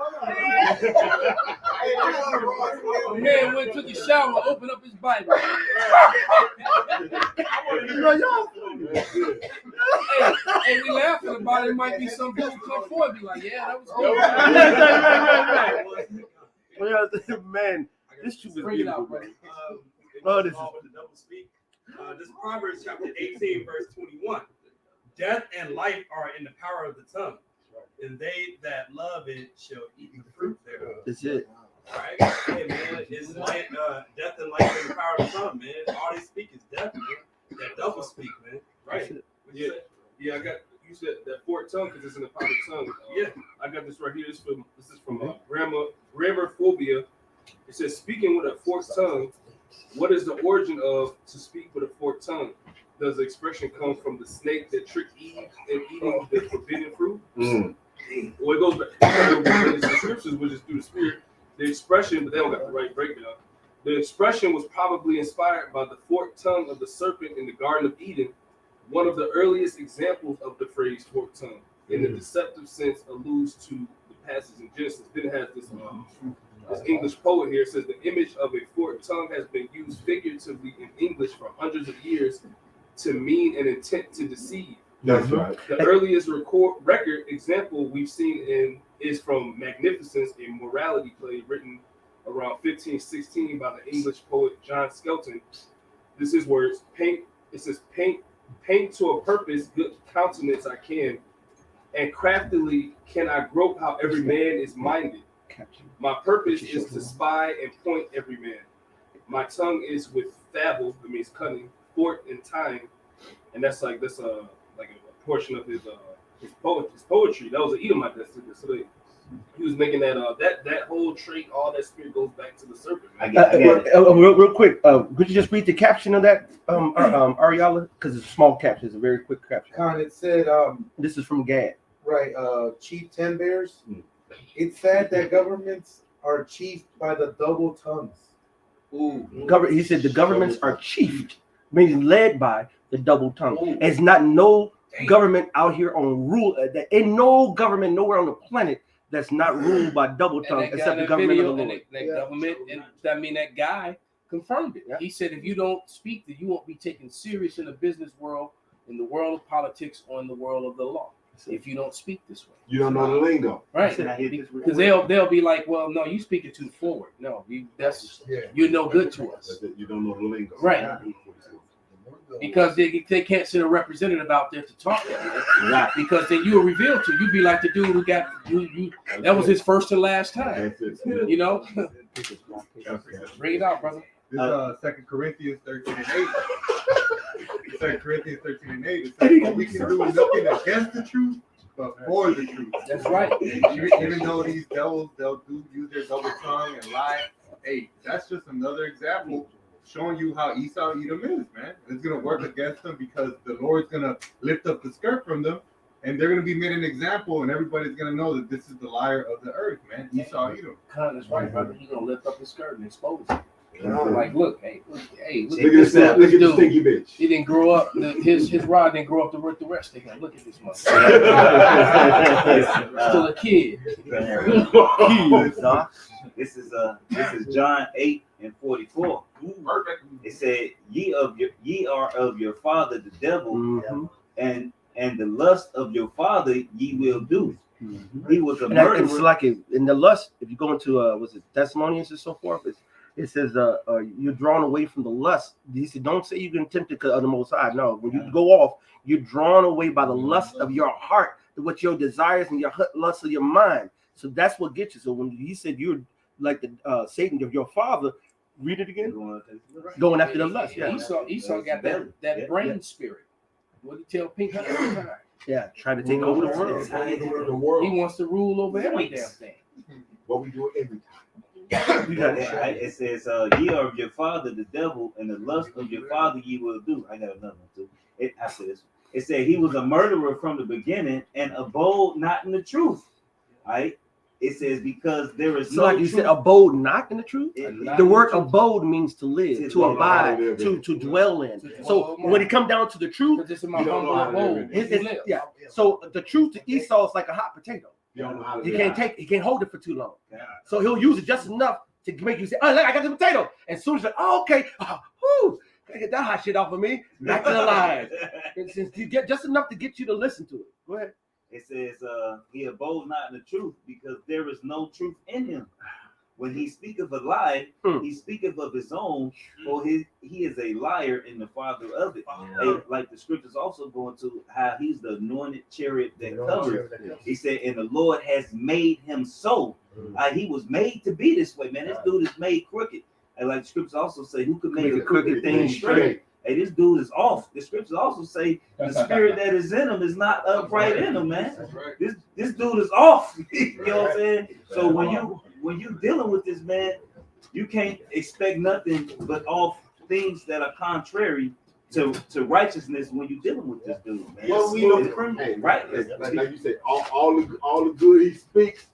B: A man went, took a shower, opened up his Bible. Hey, we laughing about it. Might be some people come forward and be like, yeah, that was good.
A: Man, this should be
B: Bring it out,
A: beautiful.
B: buddy.
A: This is
P: The double speak. This is Proverbs chapter 18, verse 21. Death and life are in the power of the tongue, and they that love it shall eat the fruit thereof.
A: That's it.
P: Right? Hey, man, it's like death and life in the power of the tongue, man. All they speak is death, man. That double speak, man.
D: Right. Yeah. Yeah, I got you said that forked tongue because it's in the power of tongue. Yeah, I got this right here. This is from Grammarphobia. It says, speaking with a forked tongue, what is the origin of to speak with a forked tongue? Does the expression come from the snake that tricked Eve in eating the forbidden fruit? Well, it goes back to the scriptures, which is through the spirit. The expression, but they don't got the right breakdown. The expression was probably inspired by the forked tongue of the serpent in the Garden of Eden, one of the earliest examples of the phrase forked tongue. In the deceptive sense, alludes to the passage in Genesis. Then it has this English poet here says the image of a forked tongue has been used figuratively in English for hundreds of years to mean an intent to deceive.
G: That's right.
D: The earliest record example we've seen is from Magnificence, a morality play written around 1516 by the English poet John Skelton. This is words. Paint to a purpose good countenance I can, and craftily can I grope how every man is minded. My purpose is to spy and point every man. My tongue is with fable, that means cunning, forked in time, and that's a portion of his poetry. That was an Edomite that did this. So he was making that whole trait, all that spirit goes back to the serpent.
A: Real quick, could you just read the caption of that, Ariella? Because it's a small caption. It's a very quick caption.
C: It said,
A: this is from Gad.
C: Right, Chief Ten Bears. It's sad that governments are chiefed by the double tongues.
A: He said the governments are chiefed, meaning led by the double tongue. It's not no government out here on rule. Ain't no government nowhere on the planet that's not ruled by double tongue except the government of the Lord.
B: That guy confirmed it. He said, if you don't speak, then you won't be taken serious in the business world, in the world of politics, or in the world of the law. If you don't speak this way,
G: you don't know the lingo,
B: right? Because they'll be like, well, no, you speaking too forward. No, you're no good to us.
G: You don't know the lingo,
B: right? Because they can't send a representative out there to talk that way.
A: Right.
B: Because then you will reveal to you be like the dude who got you. That was his first and last time. You know. Bring it out, brother.
Q: This is 2 Corinthians 13 and 8. 2 Corinthians 13 and 8. It says, "But we can do nothing against the truth, but for the truth."
B: That's right.
Q: Even though these devils, they'll use their double tongue and lie. Hey, that's just another example showing you how Esau Edom is, man. It's gonna work against them because the Lord's gonna lift up the skirt from them, and they're gonna be made an example, and everybody's gonna know that this is the liar of the earth, man. Esau Edom.
B: That's right, brother. He's gonna lift up his skirt and expose it. Like, look at this
G: stinky bitch.
B: He didn't grow up. His rod didn't grow up to work the rest of him. Look at this motherfucker. Still a kid.
O: This is John 8:44. It said, ye are of your father the devil, and and the lust of your father ye will do.
A: Mm-hmm.
O: He was a
A: And
O: murderer.
A: it's like in the lust, if you go into was it Thessalonians and so forth, it says you're drawn away from the lust. He said, don't say you've been tempted of the Most High. No, when you go off, you're drawn away by the lust of your heart, to what your desires and your lust of your mind. So that's what gets you. So when he said you're like the Satan of your father, read it again. Going after the lust. Yeah.
B: Esau got that brain spirit. What did he tell Pinky every time?
A: Yeah, trying to take over the world.
B: He wants to rule over every damn thing.
G: What we do every time.
O: It says, ye are of your father the devil, and the lust of your father ye will do. I got another one too. After this, it said he was a murderer from the beginning and abode not in the truth. Right? It says because there is
A: so like you said, abode not in the truth. The word abode means to live, to abide, to dwell in. So when it comes down to the truth, yeah. So the truth to Esau is like a hot potato. He can't hold it for too long. So he'll use it just enough to make you say, "Oh, look, I got the potato." And soon as like, "Oh, okay, gotta get that hot shit off of me." Back to the line. You get just enough to get you to listen to it. Go ahead.
O: It says, he abodes not in the truth because there is no truth in him. When he speaketh a lie, he speaketh of his own, for he is a liar and the father of it. Like the scriptures also go into how he's the anointed chariot that covers. He said, and the Lord has made him so. He was made to be this way, man. This dude is made crooked. And like the scriptures also say, who could make a crooked thing straight? Hey, this dude is off. The scriptures also say the spirit that is in him is not upright in him, man. This dude is off. You know what I'm saying? So when you dealing with this man, you can't expect nothing but all things that are contrary to righteousness when you're dealing with this dude, man.
G: Well, we know criminal, right? Like you say, all the good he speaks,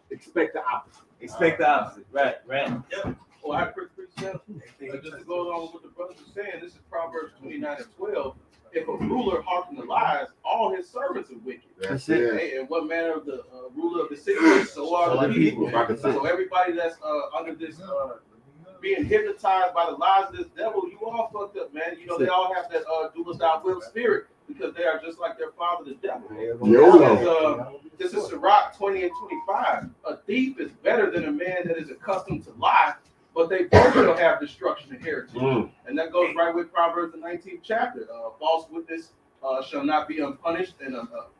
G: expect the opposite.
O: Expect the opposite, right?
D: Yep. Well, I appreciate that. Just to go along with what the brothers are saying, this is Proverbs 29:12. If a ruler hearken to lies, all his servants are wicked.
A: That's it.
D: Hey, and what manner of the ruler of the city is, so are the people. So everybody that's under this being hypnotized by the lies of this devil, you all fucked up, man. You know, they all have that do as thou will spirit because they are just like their father, the devil. This is Sirach 20 and 25. A thief is better than a man that is accustomed to lie, but they both shall have destruction and heritage. And that goes right with Proverbs, the 19th chapter. False witness shall not be unpunished, and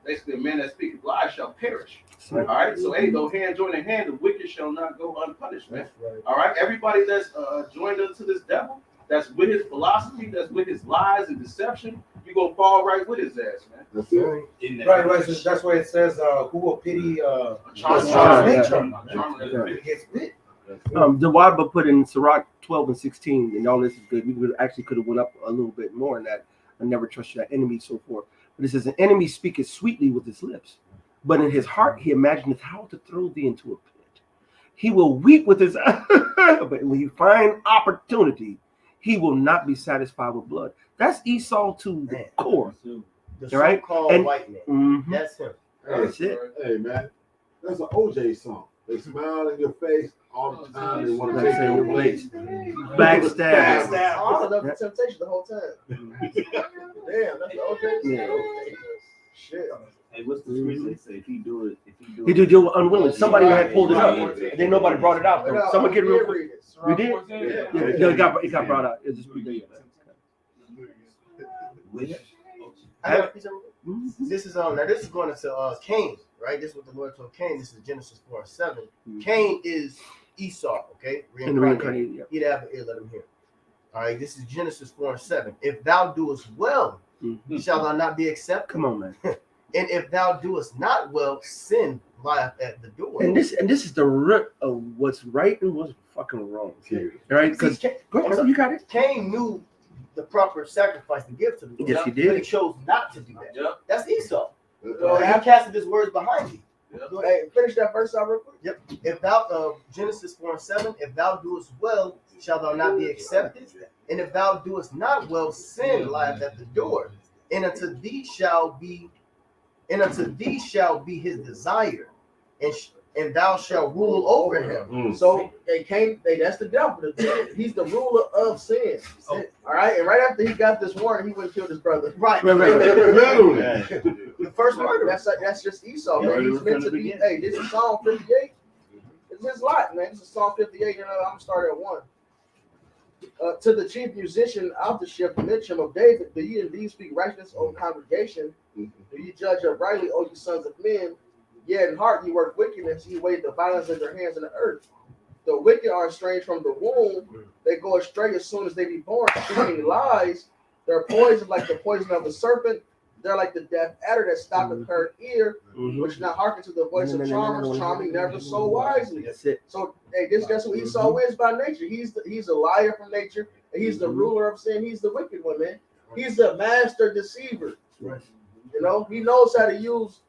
D: basically a man that speaketh lies shall perish. All right, so hey, though hand join in hand, the wicked shall not go unpunished, man. All right, everybody that's joined unto this devil, that's with his philosophy, that's with his lies and deception, you gonna fall right with his ass, man.
C: That's it. Right. So that's why it says, "Who will pity charmer gets bit."
A: The Bible put in Sirach 12 and 16, and all this is good. We could have went up a little bit more in that. I never trust your enemy, so forth. But it says, "An enemy speaketh sweetly with his lips, but in his heart he imagineth how to throw thee into a pit. He will weep with his eyes, but when he find opportunity, he will not be satisfied with blood." That's Esau to the core.
M: The
A: right?
M: So-called white man.
A: Mm-hmm.
M: That's him.
A: That's it.
G: Hey, man, that's an OJ song. They smile in your face all the time. They want to take your place.
A: Backstab.
F: Oh, that's the temptation the whole time. Damn, that's the OJ.
A: Yeah.
F: Shit.
O: Hey, what's the scripture say? If he do it,
A: He did do unwilling. Somebody had pulled it up, and then nobody brought it out. Though. Someone get it real quick. You did? Yeah. It got brought out. It just
M: This is now this is going into Cain, right? This is what the Lord told Cain. This is Genesis 4:7. Cain is Esau, okay? Reincarnated.
A: Yeah.
M: He'd have an ear, let him hear. All right, this is Genesis 4:7. If thou doest well, shall thou not be accepted?
A: Come on, man.
M: And if thou doest not well, sin lieth at the door.
A: And this is the root of what's right and what's fucking wrong. Right? Because you got it.
M: Cain knew the proper sacrifice to give to the Lord.
A: Yes, he did.
M: But he chose not to do that.
D: Yep.
M: That's Esau. He casted his words behind him.
F: Hey, finish that verse out real quick.
M: Yep. If thou Genesis 4:7, if thou doest well, shall thou not be accepted? And if thou doest not well, sin lieth at the door. And unto thee shall be his desire,
F: and thou shalt rule over him. So that's the devil. He's the ruler of sin. All right, and right after he got this warning, he went and killed his brother.
M: Right.
F: The first murder. That's just Esau, man. He's meant to be. Hey, this is Psalm 58. It's his lot, man. This is Psalm 58. I'm gonna start at 1. To the chief musician out the ship, Mitcham of David, do ye indeed speak righteousness, O congregation? Do ye judge uprightly, O you sons of men? Yet in heart ye work wickedness, ye weigh the violence of your hands in the earth. The wicked are estranged from the womb, they go astray as soon as they be born, speaking lies. Their poison like the poison of a serpent. They're like the deaf adder that stoppeth her ear, which not hearken to the voice of charmers, charming never so wisely.
A: That's it.
F: So hey, that's what Esau is by nature. He's a liar from nature, and he's the ruler of sin. He's the wicked one, man. He's the master deceiver. You know, he knows how to use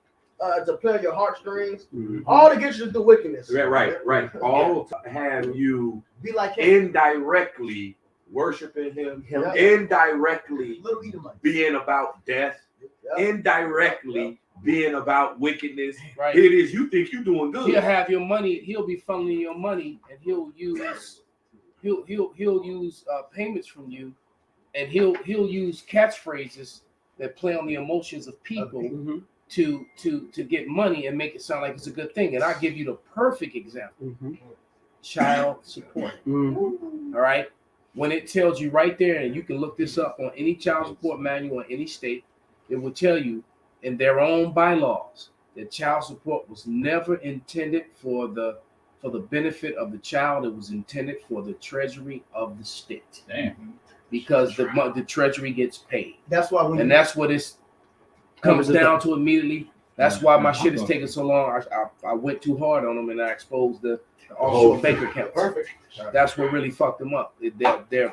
F: to play on your heartstrings, all to get you to do wickedness.
E: Right. All to have you
F: be like him.
E: Indirectly worshiping him,
F: Yeah.
E: indirectly
M: Little Edomite.
E: being about death, indirectly being about wickedness.
B: Right.
E: It is you think you're doing good.
B: He'll have your money. He'll be funneling your money, and he'll use payments from you, and he'll use catchphrases that play on the emotions of people to get money and make it sound like it's a good thing. And I'll give you the perfect example: child support. All right. When it tells you right there, and you can look this up on any child support manual in any state, it will tell you in their own bylaws that child support was never intended for the benefit of the child. It was intended for the treasury of the state.
J: Damn.
B: Because the treasury gets paid.
M: That's why
B: that's what it comes down to immediately. That's why my shit is taking so long. I went too hard on them, and I exposed the offshore bank accounts.
F: Perfect.
B: That's what really fucked them up. They're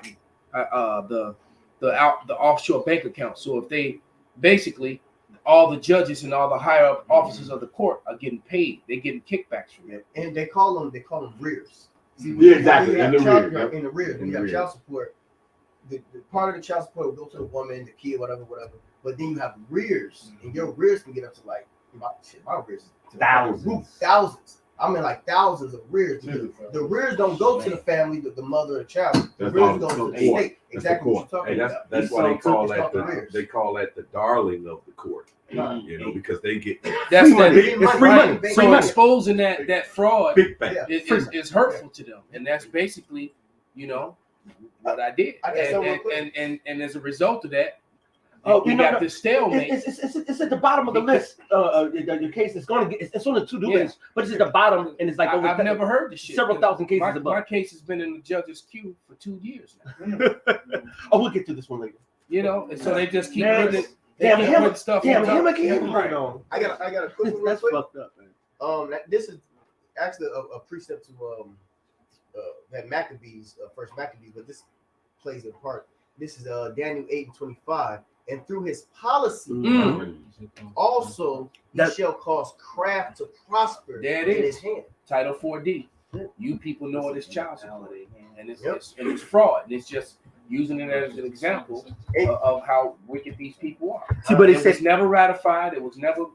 B: the offshore bank accounts. So if they basically all the judges and all the higher up officers of the court are getting paid, they're getting kickbacks from it.
M: And they call them rears. See,
G: Exactly. In the rear.
M: In the rear, when you have child support, the part of the child support will go to the woman, the kid, whatever. But then you have rears, and your rears can get up to like my rears thousands. I mean, like thousands of rears. The rears don't go to the family, the mother, the child. The rears go to the state. Exactly what you're talking about.
E: That's why they call that the darling of the court. You know, because they get
B: that's
A: free money.
B: So exposing that fraud is hurtful to them, and that's basically, you know, what I did. And as a result of that, you got this stalemate.
A: It's at the bottom of the list. Your case is going to get. It's on the to-do list, but it's at the bottom, and it's like
B: I've never heard this shit.
A: Several thousand cases above.
B: My case has been in the judge's queue for 2 years now.
A: We'll get to this one later.
B: You know, and so they just keep putting stuff.
A: Damn him again.
B: Right.
M: I got a quick one.
A: That's fucked up, man.
M: This is actually a precept to that Maccabees, first Maccabees, but this plays a part. This is Daniel 8:25. And through his policy, also he shall cause craft to prosper
B: there it
M: in
B: is.
M: his hand.
B: Title 4D. You people know it as child support, and it's fraud. And it's just using it as an example of how wicked these people are.
A: See, but
B: it was never ratified. It was never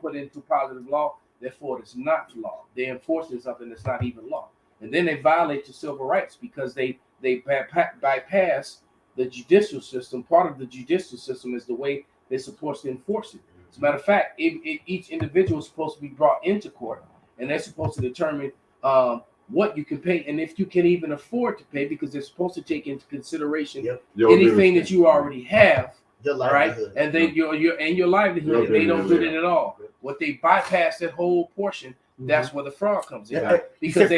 B: put into positive law. Therefore, it's not law. They're enforcing something that's not even law, and then they violate your civil rights because they bypass the judicial system. Part of the judicial system is the way they're supposed to enforce it. As a matter of fact, each individual is supposed to be brought into court, and they're supposed to determine what you can pay and if you can even afford to pay, because they're supposed to take into consideration anything that you already have, all right? And then your livelihood. They don't do that at all. What they bypass that whole portion. That's where the fraud comes in, because they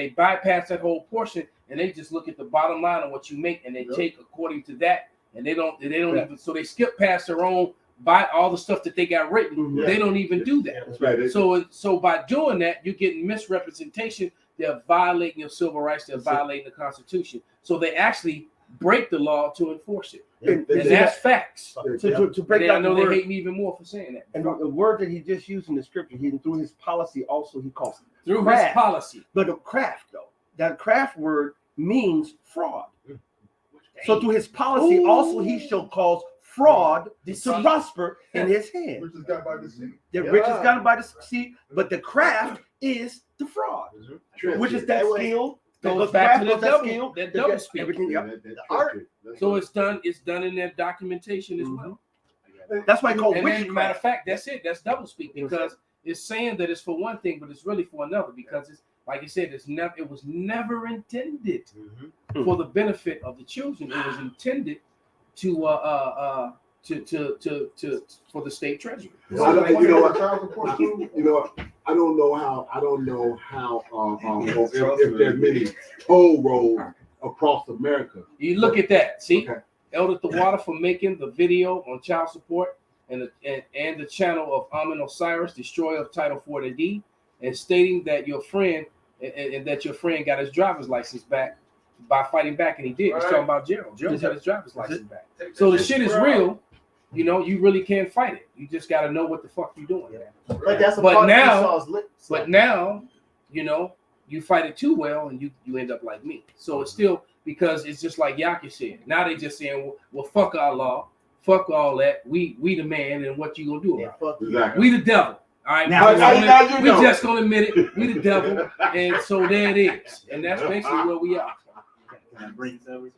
B: bypass that whole portion. And they just look at the bottom line of what you make, and they take according to that, and they don't even. So they skip past their own all the stuff that they got written. They don't even do that.
G: That's right.
B: So by doing that, you're getting misrepresentation. They're violating your civil rights. They're violating the Constitution. So they actually break the law to enforce it, and that's facts.
A: To break down,
B: I know they hate me even more for saying that.
A: And the word that he just used in the scripture, through his policy, also he calls
B: through his policy.
A: But the craft, though, that craft word means fraud. So through his policy, also he shall cause fraud
B: Deceit.
A: to prosper in his hand.
L: Which is got by deceit.
A: The rich is gotten by deceit, but the craft is the fraud, which is that skill.
B: Goes back to the
A: that
B: double,
A: skill,
B: that double speak.
A: everything.
G: Yeah,
A: Yep.
G: that
B: Art. So it's done in their documentation as well.
A: That's why I call
B: And then,
A: witchcraft.
B: matter of fact, that's it. That's double speak because it's saying that it's for one thing, but it's really for another. Because it's like you said, it was never intended for the benefit of the children. It was intended to for the state treasury.
G: You know what? I don't know how. If there are many toll roads across America.
B: You look at that. See, Elder Tawada for making the video on child support and the channel of Amin Osiris, destroyer of Title 40D, and stating that your friend and that your friend got his driver's license back by fighting back, and he did. He's talking about Gerald. Gerald got his driver's license back. So the shit is real. You know, you really can't fight it. You just got to know what the fuck you're doing.
M: But that's a part of Esau's lip.
B: But now, you know, you fight it too well, and you end up like me. So it's still because it's just like Yaki said. Now they just saying, well, fuck our law, fuck all that. We the man, and what you gonna do about it?
G: Exactly.
B: We the devil. All right.
G: Now
B: We just gonna admit it. We the devil, and so there it is. And that's basically where we are.
O: Can I bring this over?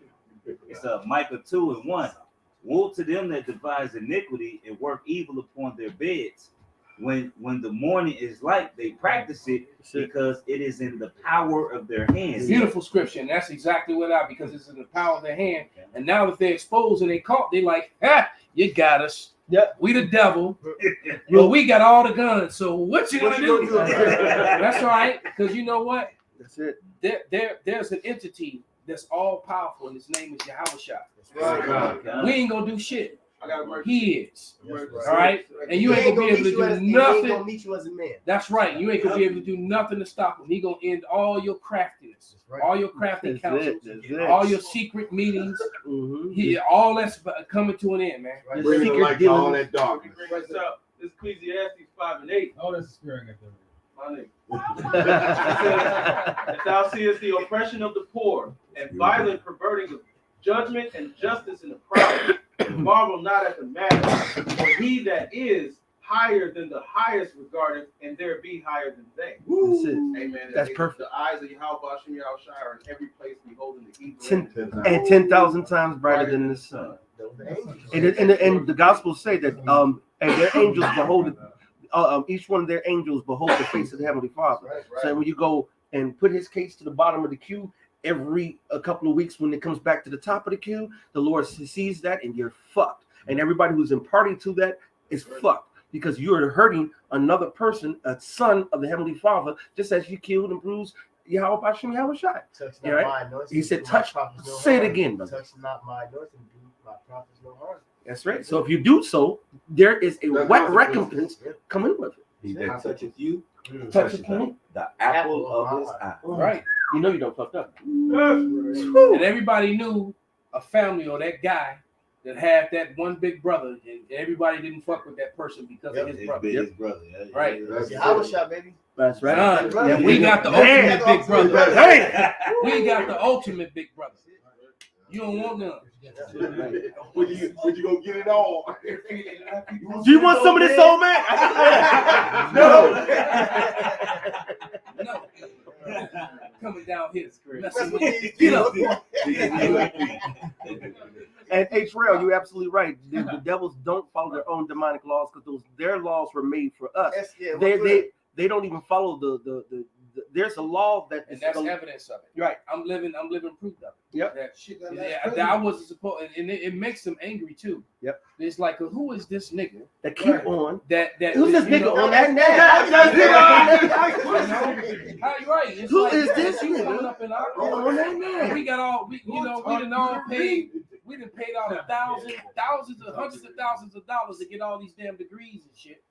O: It's Micah 2:1. Woe to them that devise iniquity and work evil upon their beds. When the morning is light, they practice it because it is in the power of their hands.
B: Beautiful scripture, and that's exactly what because it's in the power of their hand. And now that they're exposed and they caught, they like, you got us.
A: Yep.
B: We the devil. Well, we got all the guns. So what you gonna do? That's all right, because you know what?
A: That's it.
B: There's an entity that's all powerful, and his name is Yahushua.
M: Right.
B: We ain't gonna do shit. He is.
M: Right.
B: All right? And you ain't gonna be able to do nothing.
M: He ain't gonna meet you as a man.
B: That's right. You ain't gonna be able to do nothing to stop him. He gonna end all your craftiness, all your crafty counsels, all your secret meetings. All that's coming to an end, man.
G: Right. Bringing the light to all that darkness.
D: This is Ecclesiastes 5:8.
R: Oh, that's the spirit right there.
D: My name. If thou seest the oppression of the poor and violent perverting of judgment and justice in the proud, marvel not at the matter, for he that is higher than the highest regarded, and there be higher than they.
A: That's it.
D: Amen.
A: That's perfect.
D: The eyes of Yahweh Hashem Yahushua are in every place beholding the evil.
A: 10,000 times brighter than the sun. And the Gospels say that and their angels behold each one of their angels behold the face of the Heavenly Father. So when you go and put his case to the bottom of the queue, a couple of weeks when it comes back to the top of the queue, the Lord sees that and you're fucked. And everybody who's imparting to that is fucked because you're hurting another person, a son of the Heavenly Father, just as you killed and bruised Yahweh Hashem Yahushua. He said, touch, say it again, brother.
M: Touch not my anointing, do my prophets no harm.
A: That's right. So if you do so, there is a wet recompense coming with it.
E: He that toucheth you,
A: toucheth me,
E: the apple of his eye.
B: Right.
A: You know you don't fucked up.
B: And everybody knew a family or that guy that had that one big brother, and everybody didn't fuck with that person because of his brother.
O: His brother.
B: Right.
M: Yahushua, baby.
A: That's right.
B: And we got the ultimate big brother. Hey, we got the ultimate big brother. You don't want none.
G: When you gonna get it all?
A: Do you want some of this, old man?
B: No. Coming down here, messing with get up.
A: And H. Rail, you're absolutely right. The devils don't follow their own demonic laws because their laws were made for us. They don't even follow the there's a law that
B: and that's evidence of it.
A: Right.
B: I'm living proof of it.
A: Yep.
B: That I wasn't supposed, and it makes them angry too.
A: Yep.
B: It's like, who is this nigga
A: that keep on?
B: That
A: who's this nigga on that
B: right?
A: Who is this nigga
B: coming up in our
A: on that net?
B: We got all we done all paid. We done paid out thousands of hundreds of thousands of dollars to get all these damn degrees and shit.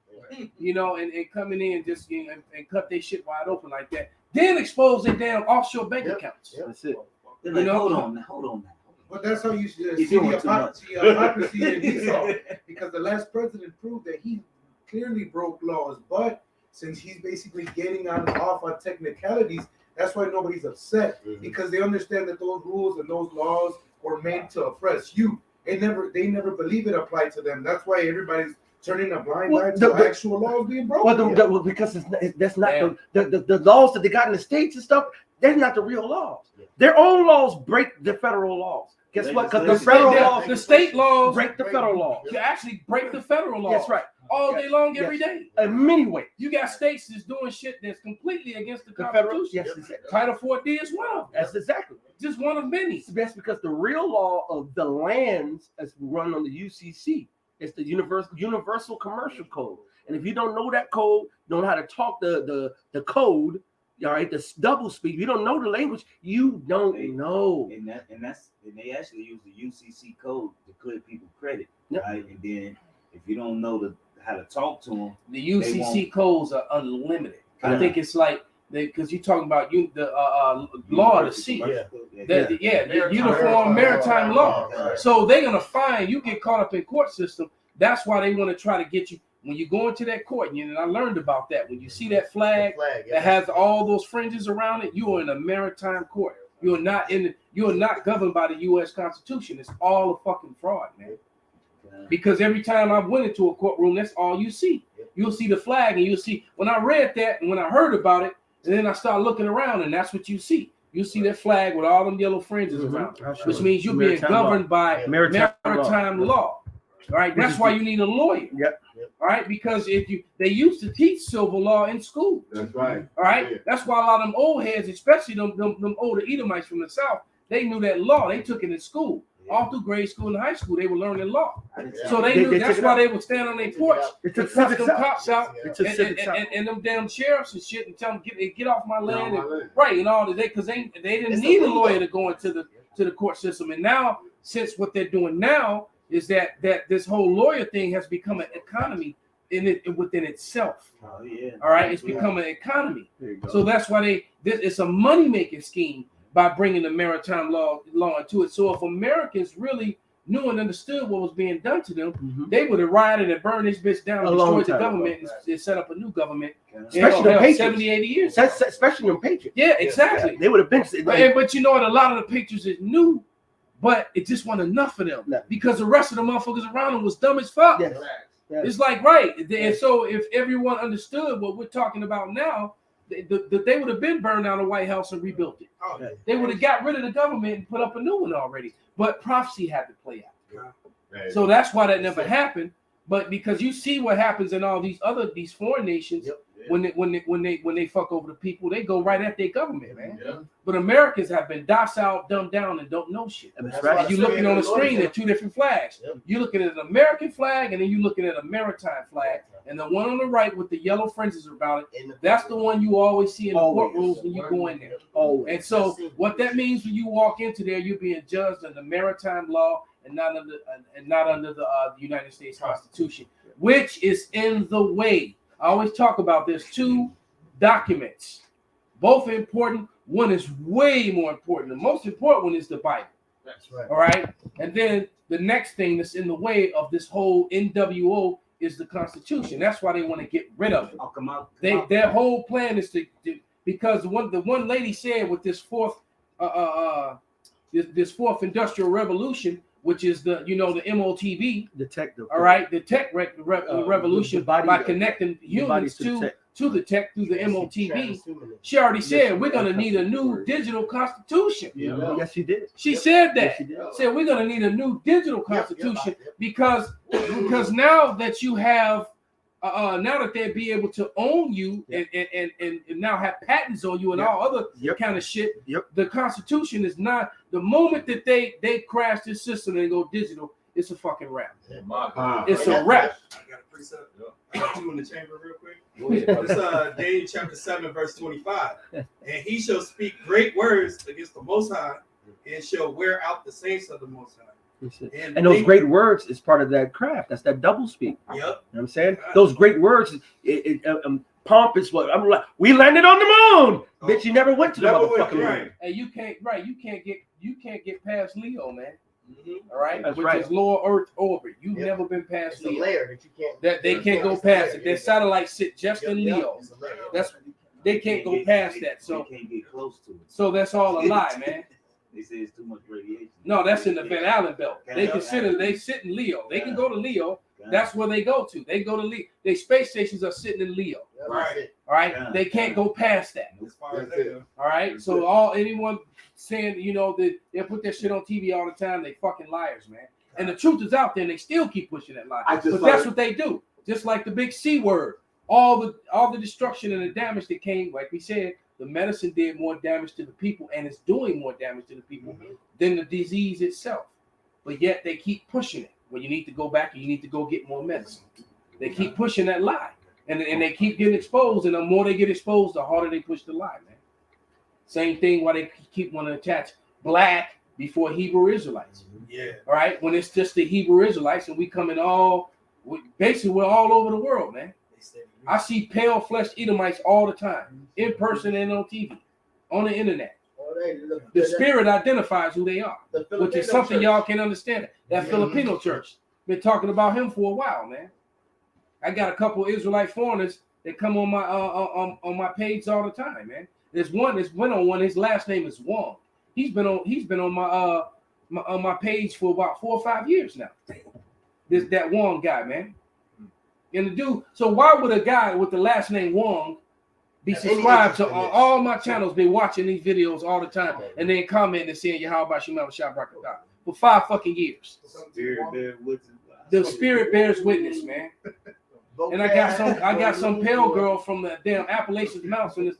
B: You know, and coming in just and cut their shit wide open like that. Then expose their damn offshore bank accounts.
A: That's it.
B: You know,
O: hold on.
C: But that's how you see the hypocrisy in Esau, because the last president proved that he clearly broke laws. But since he's basically getting off on technicalities, that's why nobody's upset, because they understand that those rules and those laws were made to oppress you. they never believe it applied to them. That's why everybody's turning a blind
A: Well,
C: eye to
A: the-
C: actual laws being broken.
A: Well, because that's not the laws that they got in the states and stuff. They're not the real laws. Their own laws break the federal laws. Guess what? Because the federal laws,
B: the state laws
A: break the federal laws.
B: You actually break the federal laws.
A: That's right.
B: All day long, every day.
A: In many ways.
B: You got states that's doing shit that's completely against the
A: federal,
B: Constitution.
A: yes, exactly.
B: Title 4D is one of them.
A: That's exactly.
B: Just one of many.
A: That's because the real law of the lands is run on the UCC. It's the Universal Commercial Code. And if you don't know that code, don't know how to talk the code, all right, the double speak. You don't know the language. You don't know.
O: And they actually use the UCC code to clear people credit, right? And then if you don't know how to talk to them,
B: the UCC codes are unlimited. I think it's like because you're talking about the law of the sea, the Uniform Maritime Law. So they're gonna find you get caught up in court system. That's why they want to try to get you. When you go into that court, and I learned about that. When you see that flag that has all those fringes around it, you are in a maritime court. You are not governed by the U.S. Constitution. It's all a fucking fraud, man. Because every time I went into a courtroom, that's all you see. You'll see the flag, and you'll see. When I read that, and when I heard about it, and then I started looking around, and that's what you see. You see that flag with all them yellow fringes around, which means you're being governed by maritime law. All right, that's why you need a lawyer.
A: Yep.
B: All right, because they used to teach civil law in school.
G: That's right.
B: All right, that's why a lot of them old heads, especially them older Edomites from the South, they knew that law. They took it in school. All through grade school and high school, they were learning law. So they knew that's why they would stand on their porch and cuss them cops out and them damn sheriffs and shit and tell them get off my land and all that because they didn't need a lawyer to go into the court system. And now, since what they're doing now is that this whole lawyer thing has become an economy within itself.
O: Oh yeah.
B: All right, it's become an economy. So that's why it's a money making scheme by bringing the maritime law into it. So if Americans really knew and understood what was being done to them, they would have rioted and burned this bitch down and destroyed the government and set up a new government.
A: Especially the Patriots.
B: 70, 80 years.
A: Especially the Patriots.
B: Yeah, exactly.
A: They would have been.
B: But you know what? A lot of the Patriots is new, but it just wasn't enough for them because the rest of the motherfuckers around them was dumb as fuck.
A: Yes.
B: It's like, right. And so if everyone understood what we're talking about now, they would have been burned down the White House and rebuilt it. They would have got rid of the government and put up a new one already. But prophecy had to play out. So that's why that never happened. But because you see what happens in all these foreign nations, when they fuck over the people, they go right at their government, man. But Americans have been docile, dumbed down, and don't know shit. That's right. You're looking on the screen at two different flags. You're looking at an American flag, and then you're looking at a maritime flag. And the one on the right with the yellow fringes about it, that's the one you always see in the courtrooms when you go in there. And so what that means when you walk into there, you're being judged under maritime law and not under the United States Constitution, which is in the way. I always talk about this. Two documents, both important. One is way more important. The most important one is the Bible.
M: That's right.
B: All right. And then the next thing that's in the way of this whole NWO is the Constitution. That's why they want to get rid of it. Their whole plan is to because the one lady said with this fourth industrial revolution, which is the MOTV, the tech revolution by connecting humans to the tech through the MOTV. She already said we're gonna need a new digital constitution.
A: Yes, she did.
B: She said that.
A: Yes, she did.
B: Said we're gonna need a new digital constitution because now that you have now that they'd be able to own you and now have patents on you and all other kind of shit. The Constitution is not the moment that they crash this system and go digital. It's a fucking wrap. It's a wrap.
P: I got a precept. I got two in the chamber real quick. It's Daniel chapter 7, verse 25. And he shall speak great words against the Most High and shall wear out the saints of the Most High.
A: And those great words is part of that craft. That's that double speak.
P: Yep.
A: You know what I'm saying? Those great words, pompous. What I'm like, we landed on the moon. Bitch, you never went to the motherfucking moon.
B: And you can't get past Leo, man. All right,
A: That's
B: which
A: right.
B: is lower Earth orbit. You've never been past
M: It's a
B: Leo.
M: layer that you can't.
B: That they can't go past it. Their satellites sit just in Leo. That's they can't go past that. So
O: they can't get close to it.
B: So that's all a lie, man.
O: They say it's too much radiation.
B: No, that's in the Van Allen belt. They sit in Leo. They can go to Leo. That's where they go to. They go to Leo. Their space stations are sitting in Leo.
M: Right.
B: All right. They can't go past that. All right. So anyone saying, you know, that they put that shit on TV all the time, they fucking liars, man. And the truth is out there, and they still keep pushing that lie. But that's what they do. Just like the big C word. All the destruction and the damage that came, like we said, the medicine did more damage to the people, and it's doing more damage to the people than the disease itself. But yet they keep pushing it. Well, you need to go back and you need to go get more medicine. They keep pushing that lie, and they keep getting exposed. And the more they get exposed, the harder they push the lie, man. Same thing why they keep wanting to attach black before Hebrew Israelites.
P: Yeah.
B: All right. When it's just the Hebrew Israelites, and we come in basically we're all over the world, man. I see pale fleshed Edomites all the time, in person and on TV, on the internet. The spirit identifies who they are, which is something y'all can understand. That Filipino church been talking about him for a while, man. I got a couple of Israelite foreigners that come on my page all the time, man. There's one that's went on one. His last name is Wong. He's been on my page for about 4 or 5 years now. That Wong guy, man. And the dude. So why would a guy with the last name Wong be subscribed to all my channels, been watching these videos all the time, and then commenting and saying, "How about Shemel Shabrakadar?" for 5 fucking years? The spirit bears witness, man. And I got some pale girl from the damn Appalachian mountains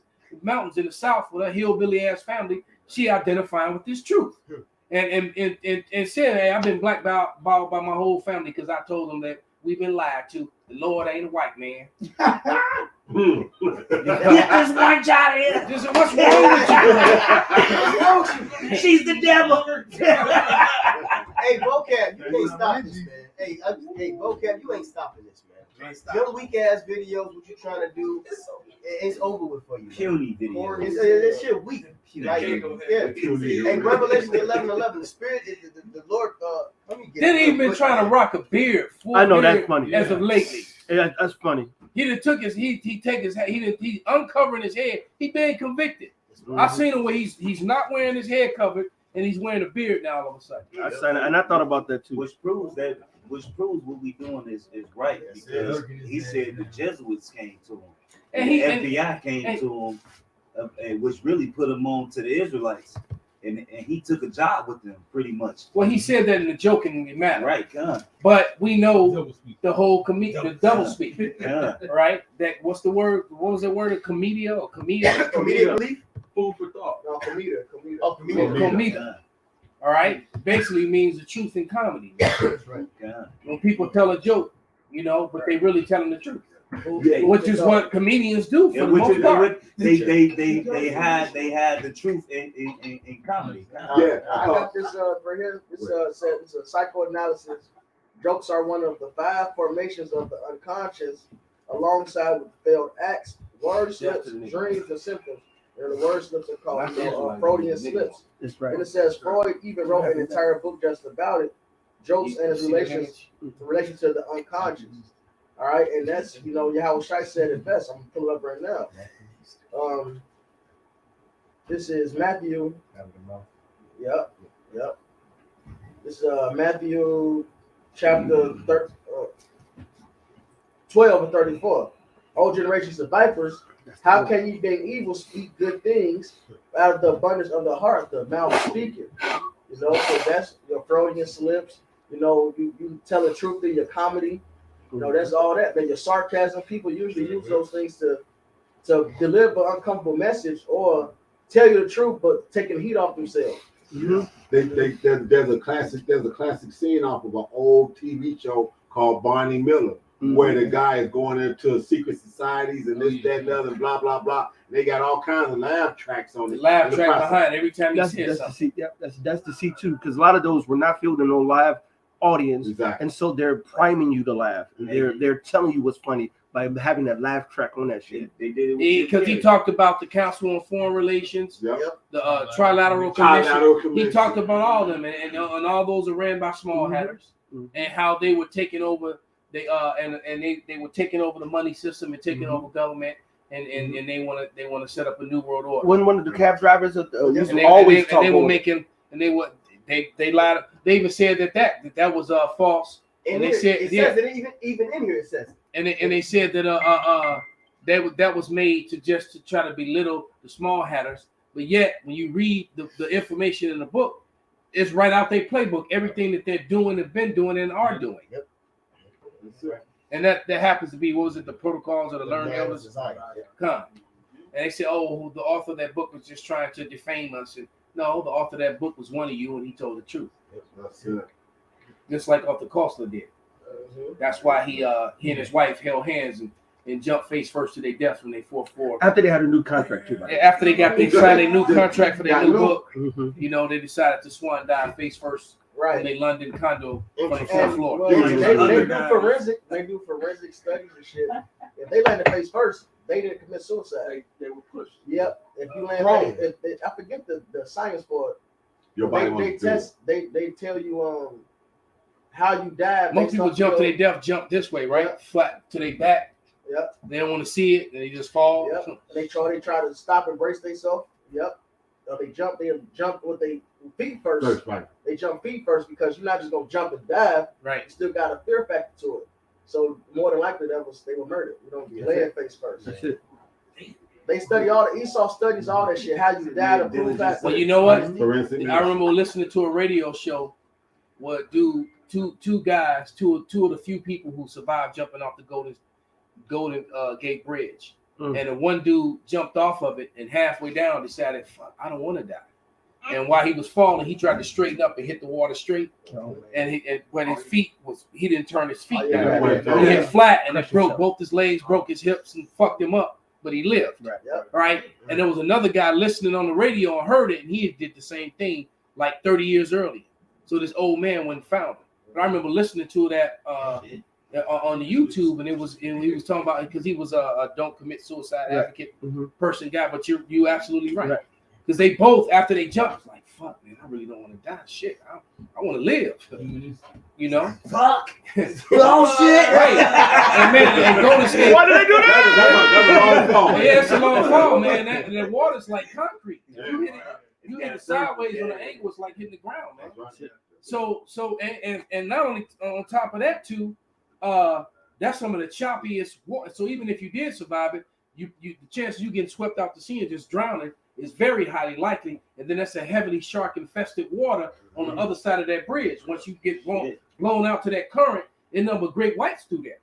B: in the south with a hillbilly ass family. She identifying with this truth, and said, "Hey, I've been blackballed by my whole family because I told them that we've been lied to. The Lord ain't a white man."
N: Get this white child here.
B: What's wrong with you?
N: She's the devil.
M: Hey, Vocab, you can't stop this, man. Hey, Vocab, you ain't stopping this, man. Your weak ass videos, what you trying to do, it's over with for you.
O: Puny video.
M: This shit weak. Like, yeah. Hey, Revelation 11:11, the Spirit, the Lord. Let me get.
B: Then he been trying to rock a beard.
A: I know that's funny.
B: As of lately,
A: yeah, that's funny.
B: He done took his he uncovering his head. He been convicted. I seen him where he's not wearing his head covered and he's wearing a beard now all of a sudden.
A: I thought about that too.
O: Which proves what we doing is right, because he said the Jesuits came to him, and the FBI came to him, which really put him on to the Israelites, and he took a job with them pretty much.
B: Well, he said that in a joking manner,
O: right?
B: But we know the whole the double speak, right? That what's the word? What was the word? A comedia or comedia?
M: Comedia belief?
E: Food for thought.
M: No, comedia.
B: Oh, comedia. All right, basically means the truth in comedy.
M: That's right.
B: When people tell a joke, you know, but they really telling the truth, which is what comedians do for the most part.
O: They had the truth in comedy.
F: I got this for here. This said it's a psychoanalysis. Jokes are one of the 5 formations of the unconscious, alongside with failed acts, word slips, dreams, and symptoms. And the word slips are called Freudian slips.
A: That's right.
F: And it says Freud even wrote an entire book just about it, jokes and his relation to the unconscious. All right, and that's, you know, Yahweh Shai said it best. I'm gonna pull it up right now. This is Matthew. Yep. This is Matthew chapter 12 and 34. O generations of vipers, how can you, being evil, speak good things? Out of the abundance of the heart, the mouth speaketh. You know, so that's your Freudian slips. You know, you tell the truth in your comedy. You know, that's all that. But your sarcasm, people usually use those things to deliver an uncomfortable message or tell you the truth, but taking heat off themselves.
G: Mm-hmm. There's a classic scene off of an old TV show called Barney Miller, where the guy is going into secret societies and this, that, and the other, blah, blah, blah. And they got all kinds of laugh tracks on it.
B: Laugh track behind every time you see something.
A: That's Deceit too, because a lot of those were not filmed on live audience, and so they're priming you to laugh. They're telling you what's funny by having that laugh track on that shit.
O: They did it
B: because he talked about the Council on Foreign Relations, the Trilateral Commission. He talked about all of them, and all those are ran by small hatters, and how they were taking over. They were taking over the money system and taking over government, and they want to set up a new world order.
A: When one of the cab drivers,
B: they were making and they lied. They even said that was false. And they said
M: it says it even in here it says.
B: And they said that that was made to try to belittle the small hatters. But yet, when you read the information in the book, it's right out their playbook. Everything that they're doing, have been doing, and are doing.
M: Yep.
B: And that happens to be, what was it, the protocols of the learned elders? Come. And they say, oh, the author of that book was just trying to defame us. And no, the author of that book was one of you, and he told the truth.
G: That's it.
B: Just like Arthur Koestler did. That's why he and his wife held hands and jumped face first to their death when they fought for.
A: After they had a new contract too.
B: After they signed a new contract for their new book, they decided to swan dive face first in their London condo on the fourth floor.
F: Well, they do forensic studies and shit. If they land face first, they didn't commit suicide.
G: They were pushed.
F: Yep. If you land, I forget the science for it.
G: Your body
F: they tell you how you died.
B: Most people jump to their death, jump this way, right? Flat to their back.
F: Yep.
B: They don't want to see it, and they just fall.
F: Yep. They try to stop and brace themselves. Yep. They jump with their feet first.
G: Right.
F: They jump feet first because you're not just gonna jump and dive.
B: Right.
F: You still got a fear factor to it. So more than likely they were murdered. You don't lay it face first.
A: That's it.
F: They study all the Esau studies all that shit. How you died and prove that.
B: Well, you know what? I remember listening to a radio show where two guys, two of the few people who survived jumping off the Golden Gate Bridge. And the one dude jumped off of it and halfway down decided, fuck, I don't want to die. And while he was falling, he tried to straighten up and hit the water straight. And when his feet he didn't turn his feet down. He hit flat and it broke both his legs, broke his hips and fucked him up. But he lived. Right. And there was another guy listening on the radio and heard it, and he did the same thing like 30 years earlier. So this old man went and found him. But I remember listening to that on the YouTube, and he was talking about it because he was a don't commit suicide advocate person guy. But you absolutely right. Because they both, after they jumped, like, fuck, man, I really don't want to die. Shit, I want to live. You know? Fuck.
M: Oh, shit.
B: Right. And man, and Golden State.
M: Why did they do that?
G: That's a long fall.
B: Yeah, it's a long fall, man. That water's like concrete. You hit it sideways on the angle, it's like hitting the ground, man. So and not only on top of that too, that's some of the choppiest water. So even if you did survive it, the chances you getting swept out to sea and just drowning is very highly likely. And then that's a heavily shark infested water on the other side of that bridge. Once you get blown out to that current, it number great whites through there.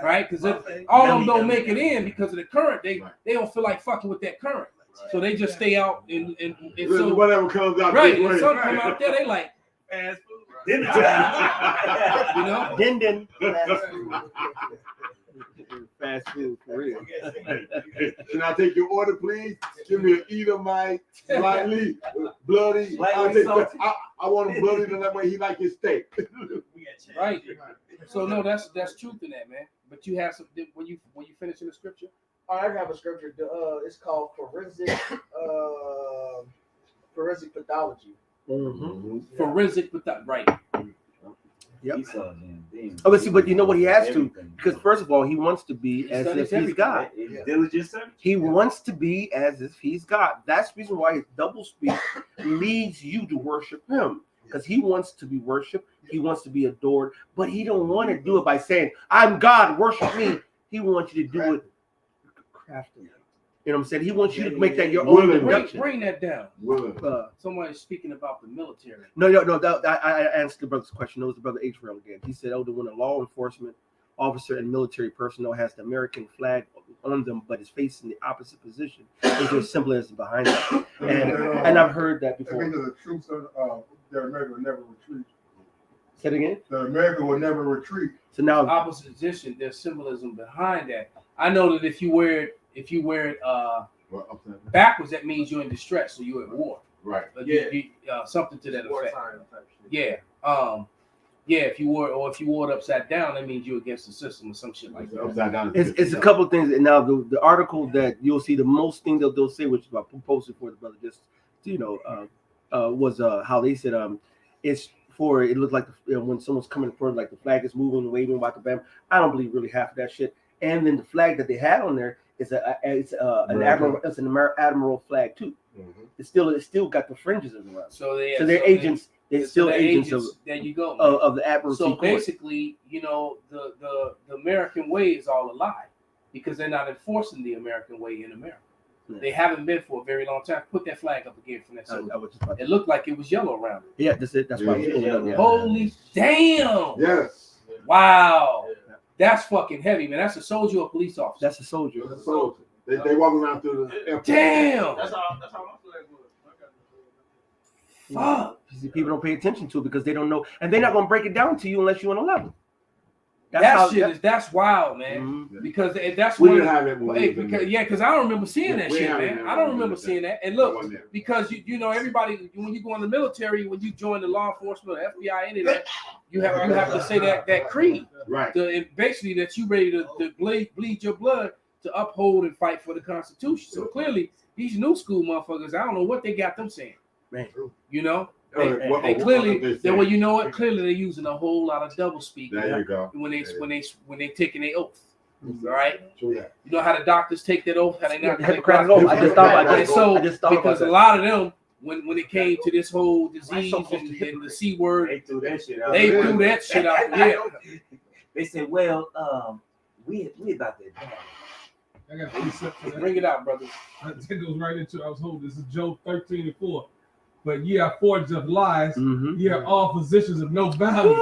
B: Right? Because all of them don't make it in because of the current. They don't feel like fucking with that current. So they just stay out and so
G: whatever comes out.
B: Right. And some come out there, they like
O: fast food. Dinner time.
B: You know?
M: Din.
A: Fast food for real.
G: Can I take your order, please? Give me an Edomite, slightly bloody. I want him bloody the way he like his steak.
B: Right. So no, that's truth in that, man. But you have some when you finish in the scripture.
F: I have a scripture. It's called forensic pathology.
B: Forensic pathology, right?
A: Yep. Oh, but see, but you know what he has to, because first of all, he wants to be as if he's God. He wants to be as if he's God. That's the reason why his double speak leads you to worship him, because he wants to be worshipped. He wants to be adored, but he don't want to do it by saying, "I'm God, worship me." He wants you to do it craftily. You know what I'm saying? He wants you to make that your own deduction.
B: Bring that down. Somebody's speaking about the military.
A: No. I answered the brother's question. That was the brother Israel again. He said, "Oh, when a law enforcement officer and military personnel has the American flag on them, but is facing the opposite position, is there symbolism behind that?" And I've heard that before.
L: The troops that America will never retreat.
A: Say it again.
L: That America will never retreat.
A: So now,
B: opposite position. There's symbolism behind that. I know that if you wear it backwards, that means you're in distress, so you're at war.
G: Right.
B: Something to that effect. Yeah. If you wore it upside down, that means you're against the system or some shit like that. Upside down.
A: It's a couple of things. And now the article that you'll see, the most thing that they'll say, which is I posted for the brother, just was how they said it's for, it looked like when someone's coming forward, like the flag is moving, waving, like a bam. I don't believe really half of that shit. And then the flag that they had on there is an admiral flag too. It's still got the fringes around.
B: So
A: they're agents. They're still agents of.
B: There you go.
A: Of the admiralty.
B: So
A: court.
B: basically, the American way is all a lie because they're not enforcing the American way in America. Yeah. They haven't been for a very long time. Put that flag up again from that. It looked like it was yellow around it.
A: Yeah, that's it. That's why.
B: Yeah. Holy damn!
G: Yes.
B: Wow. Yeah. That's fucking heavy, man. That's a soldier or a police officer.
A: That's a soldier.
G: That's a soldier. They walk around through the airport.
B: Damn.
P: That's how my flag was.
B: Fuck.
A: People don't pay attention to it because they don't know, and they're not gonna break it down to you unless you're on a level.
B: That's wild, man.
A: Mm-hmm.
B: Because that's
G: we didn't have that movie.
B: Because I don't remember seeing that shit, man. I don't remember seeing that. And look, because you know everybody when you go in the military, when you join the law enforcement, or FBI, any of that, you have to say that creed,
G: right?
B: Basically, that you ready to bleed your blood to uphold and fight for the Constitution. So clearly, these new school motherfuckers, I don't know what they got them saying.
A: Man.
B: You know. They clearly, well, you know what? Clearly, they're using a whole lot of double speak.
G: There you go.
B: When they taking their oath, all right. You know how the doctors take that oath? How they not?
A: Hippocratic oath. I just thought
B: because a lot of them, when it came to this whole disease and the C word,
O: they threw that shit out.
B: They threw that shit out. Yeah.
O: They said, "Well, we about to die."
R: I got precept for that.
B: Bring it out, brother.
R: That goes right into. I was holding. This is Job 13:4. But ye are forged of lies, ye are all physicians of no value.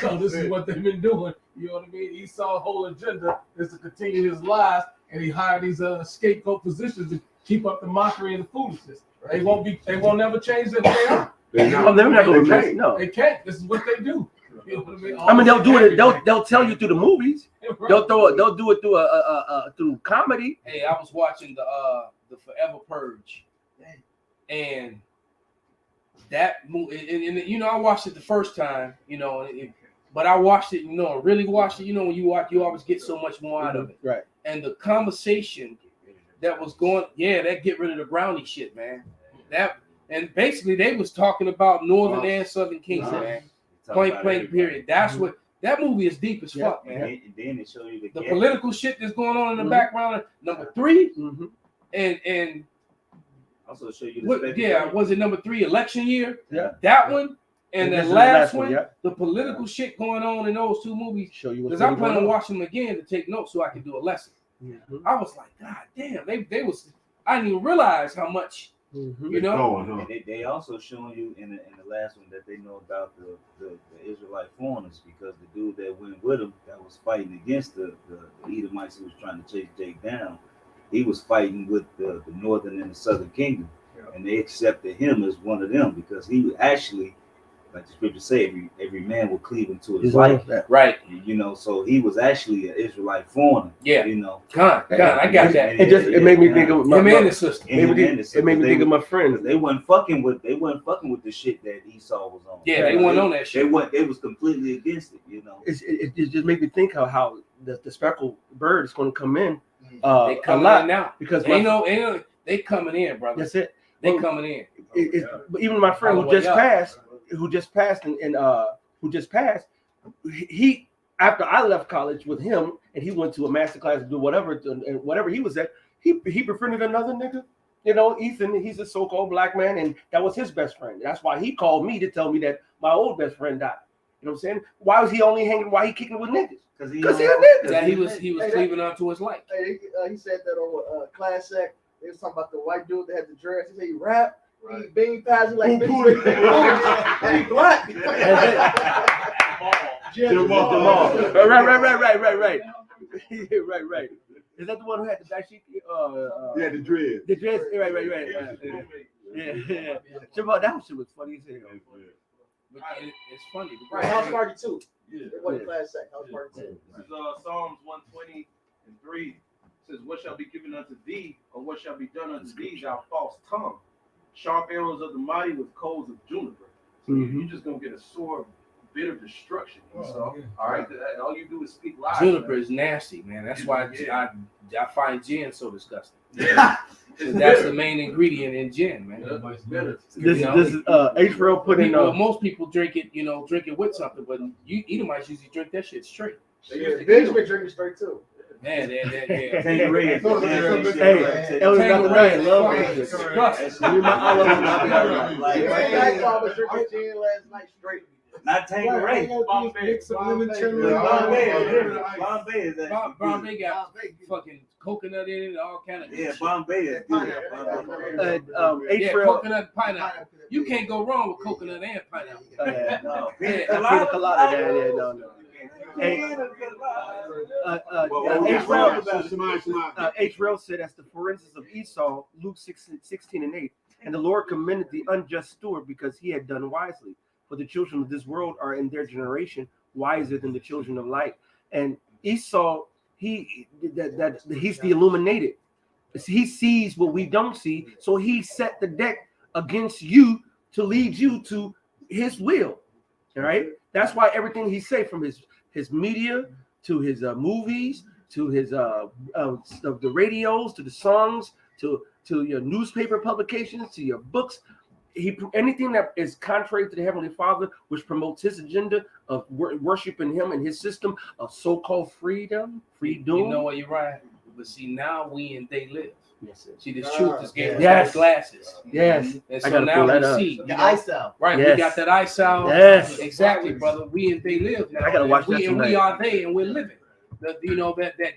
R: So this is what they've been doing. You know what I mean? Esau's whole agenda is to continue his lies, and he hired these scapegoat physicians to keep up the mockery and the foolishness. They won't never change their way out.
A: They're not gonna
R: no. They can't. This is what they do. You know what
A: I mean, they'll do it. They'll tell you through the movies. They'll do it through comedy.
B: Hey, I was watching the Forever Purge, and that movie, and you know, I watched it the first time, you know, but I watched it, you know, really watched it, you know, when you watch, you always get so much more out of it.
A: Right.
B: And the conversation that was going, that get rid of the brownie shit, man. That, and basically they was talking about Northern and Southern Kingdom, man. Point blank, period. That's what, that movie is deep as fuck, man.
O: And then it show you
B: the political shit that's going on in the background. Number 3, and
O: also show you
B: was it number 3 election year?
A: Yeah.
B: That one and the last one, the political shit going on in those 2 movies.
A: Show you
B: because I plan on watching them again to take notes so I can do a lesson. I was like, God damn, they was, I didn't even realize how much, you know.
O: And they also showing you in the last one that they know about the Israelite foreigners, because the dude that went with them that was fighting against the Edomites who was trying to chase Jake down, he was fighting with the northern and the southern kingdom, and they accepted him as one of them because he was actually, like the scripture say, every man will cleave into his life.
B: Right.
O: You know, so he was actually an Israelite foreigner.
B: Yeah.
O: You know.
B: God, I got that.
A: It made me think of
B: my sister.
A: It made me think of my friends.
O: They wasn't fucking with the shit that Esau was on.
B: Yeah, they weren't on that shit.
O: They was completely against it. You know.
A: It just made me think how the speckled bird is going to come in.
B: They coming in now
A: because
B: they coming in, brother.
A: That's it.
B: They coming in.
A: But even my friend who just passed, he after I left college with him and he went to a Masterclass to do whatever he was at, he befriended another nigga. You know, Ethan, he's a so-called black man, and that was his best friend. That's why he called me to tell me that my old best friend died. You know what I'm saying? Why was he only hanging? Why he kicking with niggas? Because he a nigga.
B: Yeah, he was cleaving onto his life.
F: He said that on Class Act. They was talking about the white dude that had the dreads. He said he rap, he bean pies, he like and he black.
A: Jamal. Right. Right. Is that the one who had the backseat?
G: Yeah, the dreads.
A: The dreads. Right. Yeah. Jamal, that shit was funny as hell.
B: It's funny.
F: Right, House Party 2.
P: Yeah.
F: It wasn't Class Act. House Party 2.
P: This is Psalms 120:3. It says, "What shall be given unto thee, or what shall be done unto thee, thou false tongue? Sharp arrows of the mighty with coals of juniper." So you're just gonna get a sword of bitter destruction. So, all right, all you do is speak lies.
B: Juniper is nasty, man. That's why I find gin so disgusting. Yeah. That's the main ingredient in gin, man.
A: This is H-Rail put in.
B: Most people drink it with something, but Edomites usually drink that shit straight.
F: Benjamin drink it straight too.
B: Man, yeah.
O: Tanqueray is-
A: Hey, Elder Dr. Ryan, love that shit. I love it.
F: I was drinking gin last night straight.
O: Not Tanqueray.
B: Bombay got fucking coconut in it, all kind of.
O: Yeah, Bombay is good.
B: Yeah, coconut and pineapple. You can't go wrong with coconut and pineapple.
A: Pina colada, no. H. said, as the forensics of Esau, Luke 16 and 8, and the Lord commended the unjust steward because he had done wisely. For the children of this world are in their generation wiser than the children of light. And Esau, he's the illuminated. He sees what we don't see, so he set the deck against you to lead you to his will. All right, that's why everything he say, from his media to his movies to his the radios to the songs to your newspaper publications to your books, anything that is contrary to the Heavenly Father, which promotes his agenda of worshiping him and his system of so-called freedom.
B: You know what, you're right. But see, now we and they live.
A: Yes,
B: see, the truth is getting
A: yes.
B: glasses.
A: Yes.
B: And so now we see
M: the eye salve.
B: Right,
A: yes.
B: we got that eye salve.
A: Yes.
B: Exactly, brother. We and they live now.
A: I gotta watch that
B: and
A: tonight.
B: we are they, and we're living. That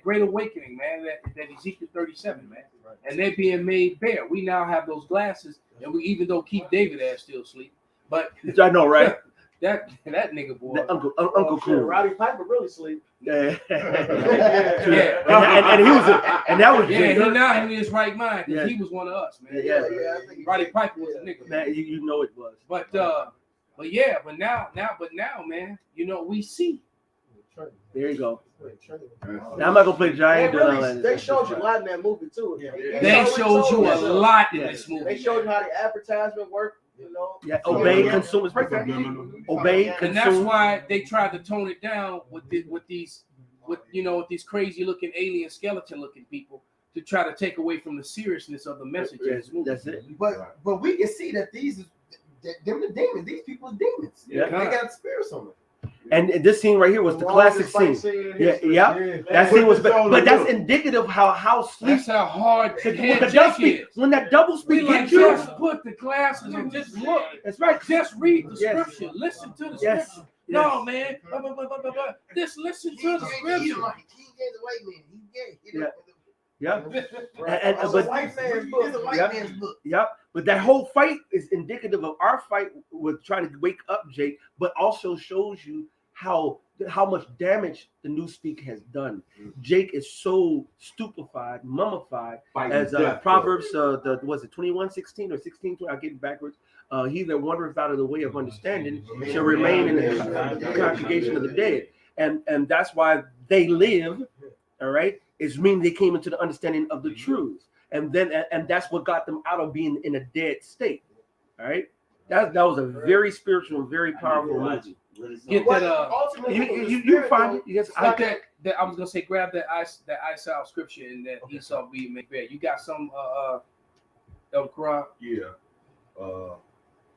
B: great awakening, man. That Ezekiel 37, man. Right. And they're being made bare. We now have those glasses, and we even though Keith David ass still asleep, but
A: I know, right?
B: that nigga boy,
A: Uncle
F: Cool.
A: Cool.
F: Roddy Piper really sleep.
A: Yeah.
B: Yeah.
A: And he was, and that was
B: he now in his right mind because
A: Yeah.
B: he was one of us, man.
A: Yeah.
F: I think
B: Roddy Piper was a nigga, man.
A: Man, you know it was.
B: But now, man, we see.
A: There you go. Now I'm not gonna play giant.
F: They showed you a lot in that movie too.
B: They showed you a lot in this movie.
F: They showed you how the advertisement worked.
A: Yeah, obey, consume. It's right there. Obey, consume.
B: And that's why they tried to tone it down with these crazy looking alien skeleton looking people to try to take away from the seriousness of the message of this movie.
A: That's it.
M: But we can see that these them the demons. These people are demons.
A: Yeah.
M: They got spirits on them.
A: And this scene right here was the classic scene. Yeah. That scene was, but that's indicative of how sleep.
B: That's how hard
A: when that double speak hits you.
B: Just put the glasses and just look.
A: That's right.
B: Just read the scripture. Listen to the
A: Yes.
B: scripture. No, man. Just listen to the scripture.
M: He gave the white man. He gave.
A: Yeah.
M: And
A: But
M: it's a white man's book.
A: Yep. But that whole fight is indicative of our fight with trying to wake up Jake, but also shows you how much damage the new speak has done. Jake is so stupefied, mummified, as Proverbs, was it 21:16 or 16:20? I get it backwards. He that wandereth out of the way of understanding shall remain in the congregation of the dead. And that's why they live, all right? It's meaning they came into the understanding of the truth. And that's what got them out of being in a dead state. All right. That was a very spiritual and very powerful movie.
B: Get that
A: you find it. Yes,
B: I was gonna say grab that Isaiah scripture and that Esau being made bare. You got some El Quran?
E: Yeah.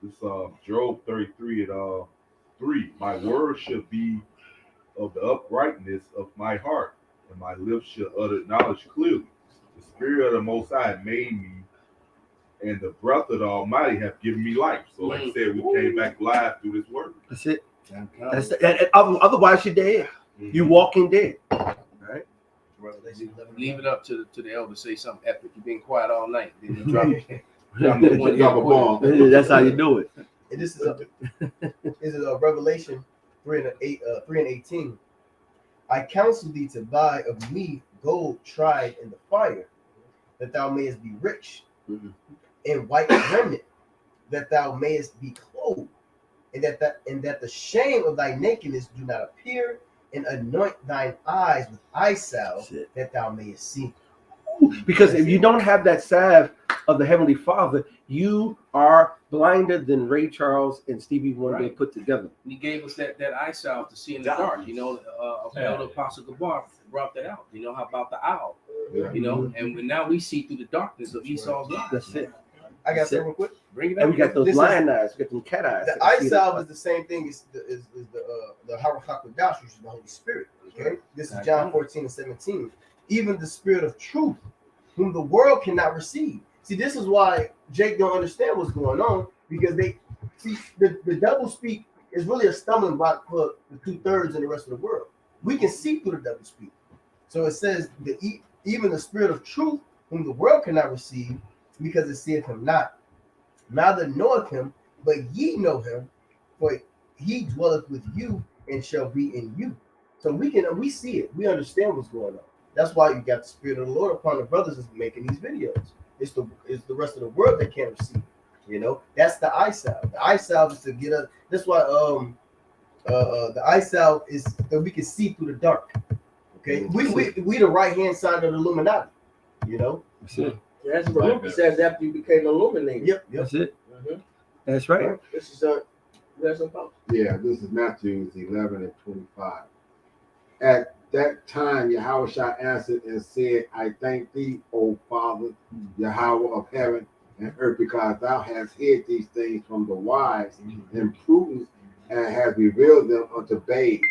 E: This Job 33 and 3. My word shall be of the uprightness of my heart, and my lips shall utter knowledge clearly. The Spirit of the Most High made me, and the breath of the Almighty have given me life. So, like I said, we came back live through this word.
A: That's it. Otherwise, you're dead. You walking dead. All right.
B: Leave it up to the elder. Say something epic. You've been quiet all night. Then you drop a
A: bomb. That's how you do it.
M: And this is a Revelation 3 and 18. I counsel thee to buy of me gold tried in the fire, that thou mayest be rich, and white raiment, that thou mayest be clothed, and that the shame of thy nakedness do not appear, and anoint thine eyes with eye salve, that thou mayest see.
A: Because if you don't have that salve of the Heavenly Father, you are blinder than Ray Charles and Stevie Wonder put together.
B: He gave us that eye salve to see in the dark. Elder Apostle Gabar brought that out. How about the owl? And now we see through the darkness of Esau's life.
A: That's it.
M: I got something real quick.
B: Bring it up.
A: And we got those lion eyes. We got them cat eyes.
M: The eye salve is the same thing as the Haruch HaKodesh, which is the Holy Spirit. Okay, this is John 14 and 17. even the spirit of truth, whom the world cannot receive. See, this is why Jake don't understand what's going on, because they see the double speak is really a stumbling block for the 2/3 and the rest of the world. We can see through the double speak. So it says even the spirit of truth, whom the world cannot receive, because it seeth him not. Neither knoweth him, but ye know him, for he dwelleth with you and shall be in you. So we see it, we understand what's going on. That's why you got the spirit of the Lord upon the brothers that's making these videos. It's the rest of the world that can't receive. You know, that's the eye salve. The eye salve is to get us. That's why the eye salve is that we can see through the dark. Okay, we the right hand side of the Illuminati. You know,
A: that's it.
F: Yeah, that's what Luke says after you became illuminated.
M: Yep.
A: That's it. That's right.
F: This is
G: Yeah, this is Matthew 11:25. At that time, Yahweh answered and said, I thank thee, O Father, Yahweh of heaven and earth, because thou hast hid these things from the wise and prudent, and hast revealed them unto babes.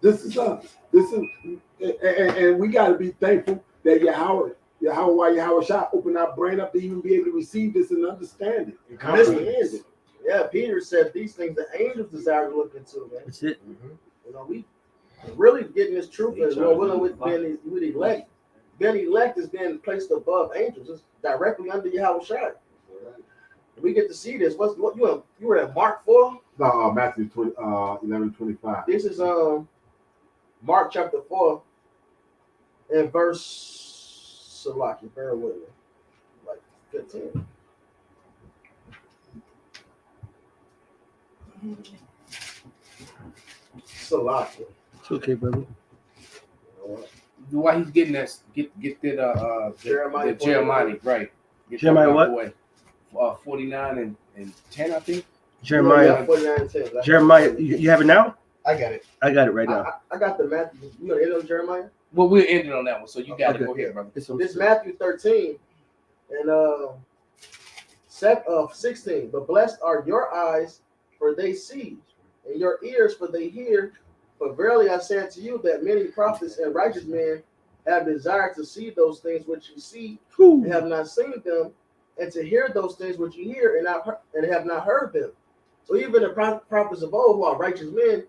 G: This is us. And we got to be thankful that Yahweh opened our brain up to even be able to receive this and understand it and comprehend it.
F: Yeah, Peter said these things the angels desire to look into, man.
A: That's it.
F: You know, we really getting this truth as well. With elect. Being elect is being placed above angels. It's directly under Yahweh Shai. We get to see this. What you were at Mark 4?
G: No, Matthew 11:25.
F: This is Mark chapter 4 and verse Salaki, bear with me. Like 15. Salaki.
A: It's okay, brother.
B: Why he's getting that? Get that Jeremiah right. Get
A: Jeremiah
B: that
A: what?
B: Away. 49 and 10, I think.
A: Jeremiah.
F: 49 and 10.
A: Jeremiah, you have it now?
M: I got it.
A: I got it right now.
F: I got the Matthew. You want to end on Jeremiah?
B: Well, we're ending on that one, so you got to go ahead, brother.
F: This Matthew 13 and 16. But blessed are your eyes, for they see, and your ears, for they hear. For verily I say unto you that many prophets and righteous men have desired to see those things which you see, and have not seen them, and to hear those things which you hear, and have not heard them. So even the prophets of old, who are righteous men,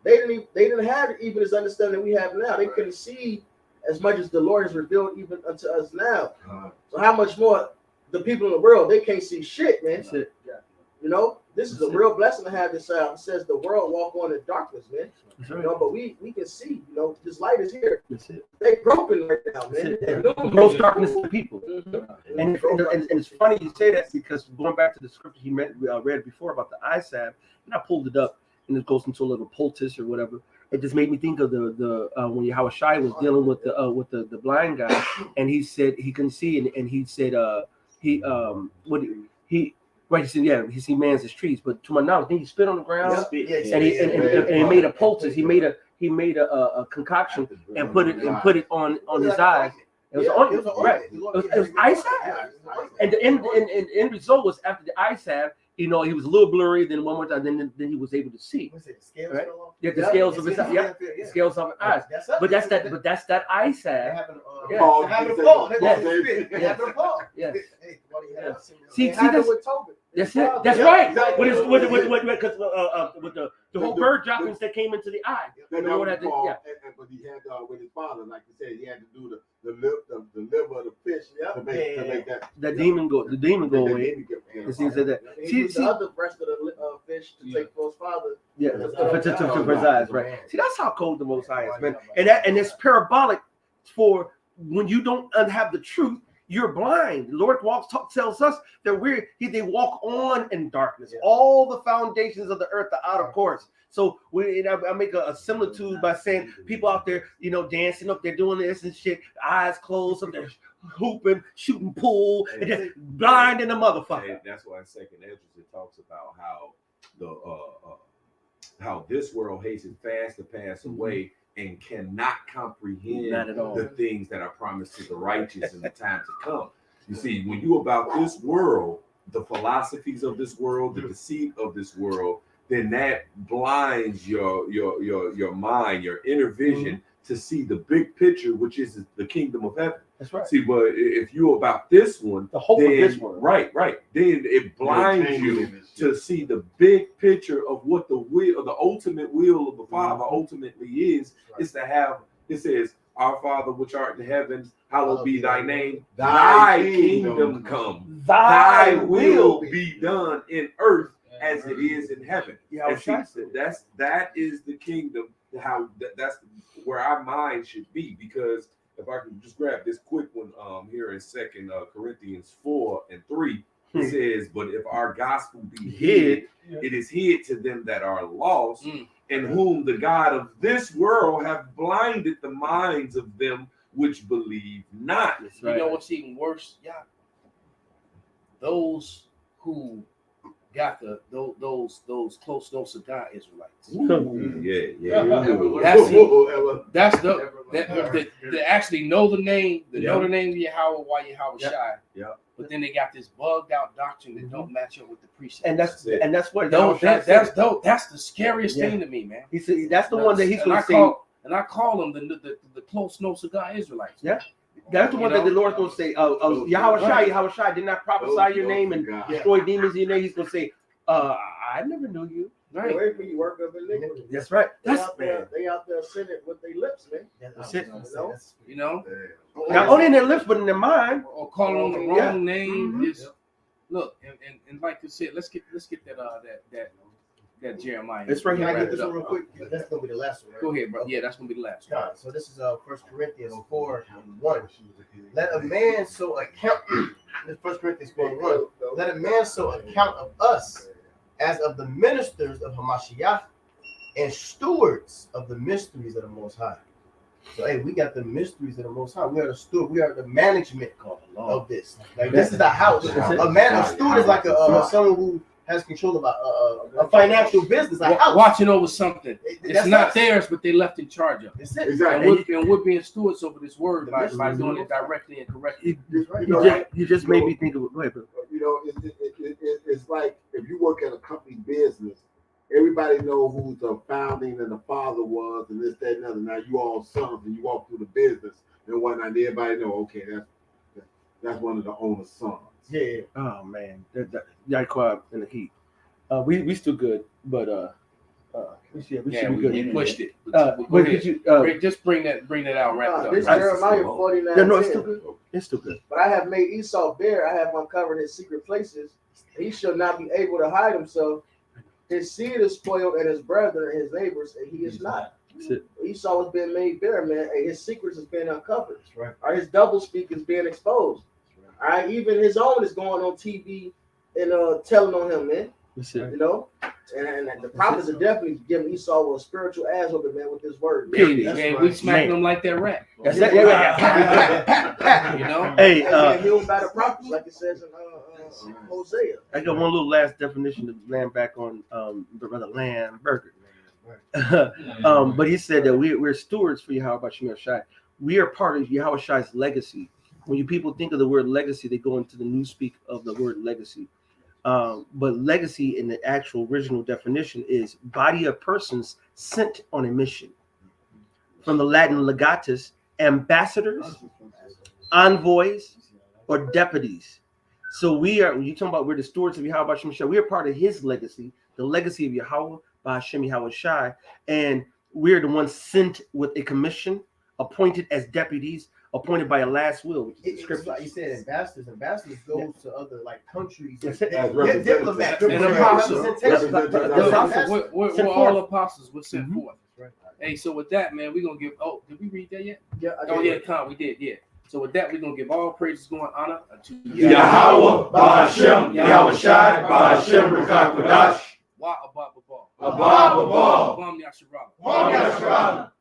F: they didn't have even this understanding we have now. They couldn't see as much as the Lord has revealed even unto us now. So how much more the people in the world, they can't see shit, man.
A: That's it.
F: You know, this is a real blessing to have this. It says the world walk on in darkness, man.
A: That's right.
F: You know, but we can see. You know, this light is here.
A: That's it.
F: They groping right now, man.
A: Gross darkness to the people. And it's funny you say that, because going back to the scripture he read before about the eye salve, and I pulled it up, and it goes into a little poultice or whatever. It just made me think of the when Yahweh Shai was dealing with the blind guy, and he said he couldn't see, and he said he said, yeah, he see man's as trees, but to my knowledge, then he spit on the ground, and he made a poultice. He made a concoction and put it on his eyes. It was ointment, right? It was eye salve, and the end result was after the eye salve, you know, he was a little blurry. Then one more time, then he was able to see. Right? Yeah, the scales of his eyes. Yeah, the scales of his eyes. But that's that eye salve. See, that's it. That's right. With the whole bird droppings that came into the eye.
G: But he had with his father, like you said, he had to do the liver of the fish to make that
A: demon go away. It seems like that.
F: See the other breast of the fish to take for his father.
A: Yeah, to his eyes, right? See, that's how cold the Most High is, man. And it's parabolic for when you don't have the truth. You're blind. The Lord tells us that they walk on in darkness. All the foundations of the earth are out of course. So I make a similitude by saying people out there, you know, dancing up, they're doing this and shit, eyes closed, up there hooping, shooting pool, and just blind in the motherfucker.
E: And that's why in Second Ezra it talks about how this world hastens fast to pass away, and cannot comprehend the things that are promised to the righteous in the time to come. You see, when you about this world, the philosophies of this world, the deceit of this world, then that blinds your mind, your inner vision to see the big picture, which is the kingdom of heaven.
A: That's right.
E: See, but if you're about this one,
A: the hope
E: then,
A: of this one,
E: right, then it blinds you to see the big picture of what the will, or the ultimate will of the Father ultimately is to have. It says, "Our Father which art in heaven, hallowed be thy name. Thy kingdom come. Thy will be done in earth as it is in heaven." And see, that is the kingdom. That's where our mind should be, because if I can just grab this quick one here in 2 Corinthians 4:3, it says, "But if our gospel be hid, it is hid to them that are lost, in whom the God of this world have blinded the minds of them which believe not."
B: You know what's even worse? Yeah, those who got those close no cigar Israelites. That's they actually know the name, know the name of Yahweh, why Yahweh Shai. But then they got this bugged out doctrine that don't match up with the precepts.
A: And that's what
B: that's the scariest thing to me, man.
A: He said that's the one that he's going to say.
B: And I call them the close no cigar Israelites.
A: Yeah. That's the one that the Lord's going to say, Yahweh Shai did not prophesy your name and destroy demons in your name. He's going to say, I never knew you.
F: Right. Wait for you work of iniquity.
A: That's right.
F: They out there sinning with their lips, man.
A: That's it.
B: You know?
A: Not only in their lips, but in their mind.
B: Or calling on the wrong name. Look, and like you said, let's get that Jeremiah.
M: It's right here. Can I get this one real quick? That's gonna be the last one, right?
B: Go ahead, bro. Yeah, that's gonna be the last one.
M: So this is 1 Corinthians 4:1. Let a man so account. This 1 Corinthians 4:1. Let a man so account of us as of the ministers of Hamashiach and stewards of the mysteries of the Most High. So hey, we got the mysteries of the Most High. We are the steward. We are the management of this. Like this is the house. A steward is like someone who has control of a financial business, a house.
B: Watching over something. It's not theirs, but they left in charge of it.
M: That's it.
B: Exactly. And we're being stewards over this word by doing it directly and correctly.
A: You just made me think of it. Go ahead, bro.
G: You know, it's like if you work at a company business, everybody know who the founding and the father was, and this, that, and other. Now you all sons, and you walk through the business and whatnot. And everybody know, okay, that's one of the owner's sons.
A: Yeah. Oh man, y'all quiet in the heat. We still good, but we should be good.
B: You pushed it.
A: But could you
B: just bring that out? Wrap it up.
F: This Jeremiah 49.
A: No, it's still good. It's still good.
F: But I have made Esau bare. I have uncovered his secret places. He shall not be able to hide himself. His seed is spoiled, and his brethren, and his neighbors, and he is not. Esau has been made bare, man. And his secrets has been uncovered. Right. Or his double speak is being exposed. All right, even his own is going on TV and telling on him, man. You know, and the prophets are definitely giving Esau a spiritual ass over, man, with this word.
B: And we smack them like that rat.
A: That's it.
B: You know.
A: Hey,
F: healed by the prophets, like it says in Hosea.
A: I got one little last definition to land back on Brother Landberger. But he said that we're stewards for Yahweh Shai. We are part of Yahweh Shai's legacy. When you people think of the word legacy, they go into the newspeak of the word legacy. But legacy in the actual original definition is body of persons sent on a mission. From the Latin legatus, ambassadors, envoys, or deputies. So we are, when you talk about we're the stewards of Yahweh Shai, we are part of his legacy, the legacy of Yahweh by Hashem Yahweh Shai. And we're the ones sent with a commission, appointed as deputies, appointed by a last will, which is Scripture.
M: Like you said, ambassadors goes to other like countries.
B: Diplomats. And apostles. We're all apostles. We're sent forth. Hey, so with that, man, we're gonna give. Oh, did we read that yet? Yeah. We did. Yeah. So with that, we're gonna give all praises, going honor unto
E: Yahweh, Ba'ashem, Yahweh Shai, Ba'ashem, Ruach Kodash.
B: Wa Abba Baba.
E: Abba Baba.
B: Bam Yasharala.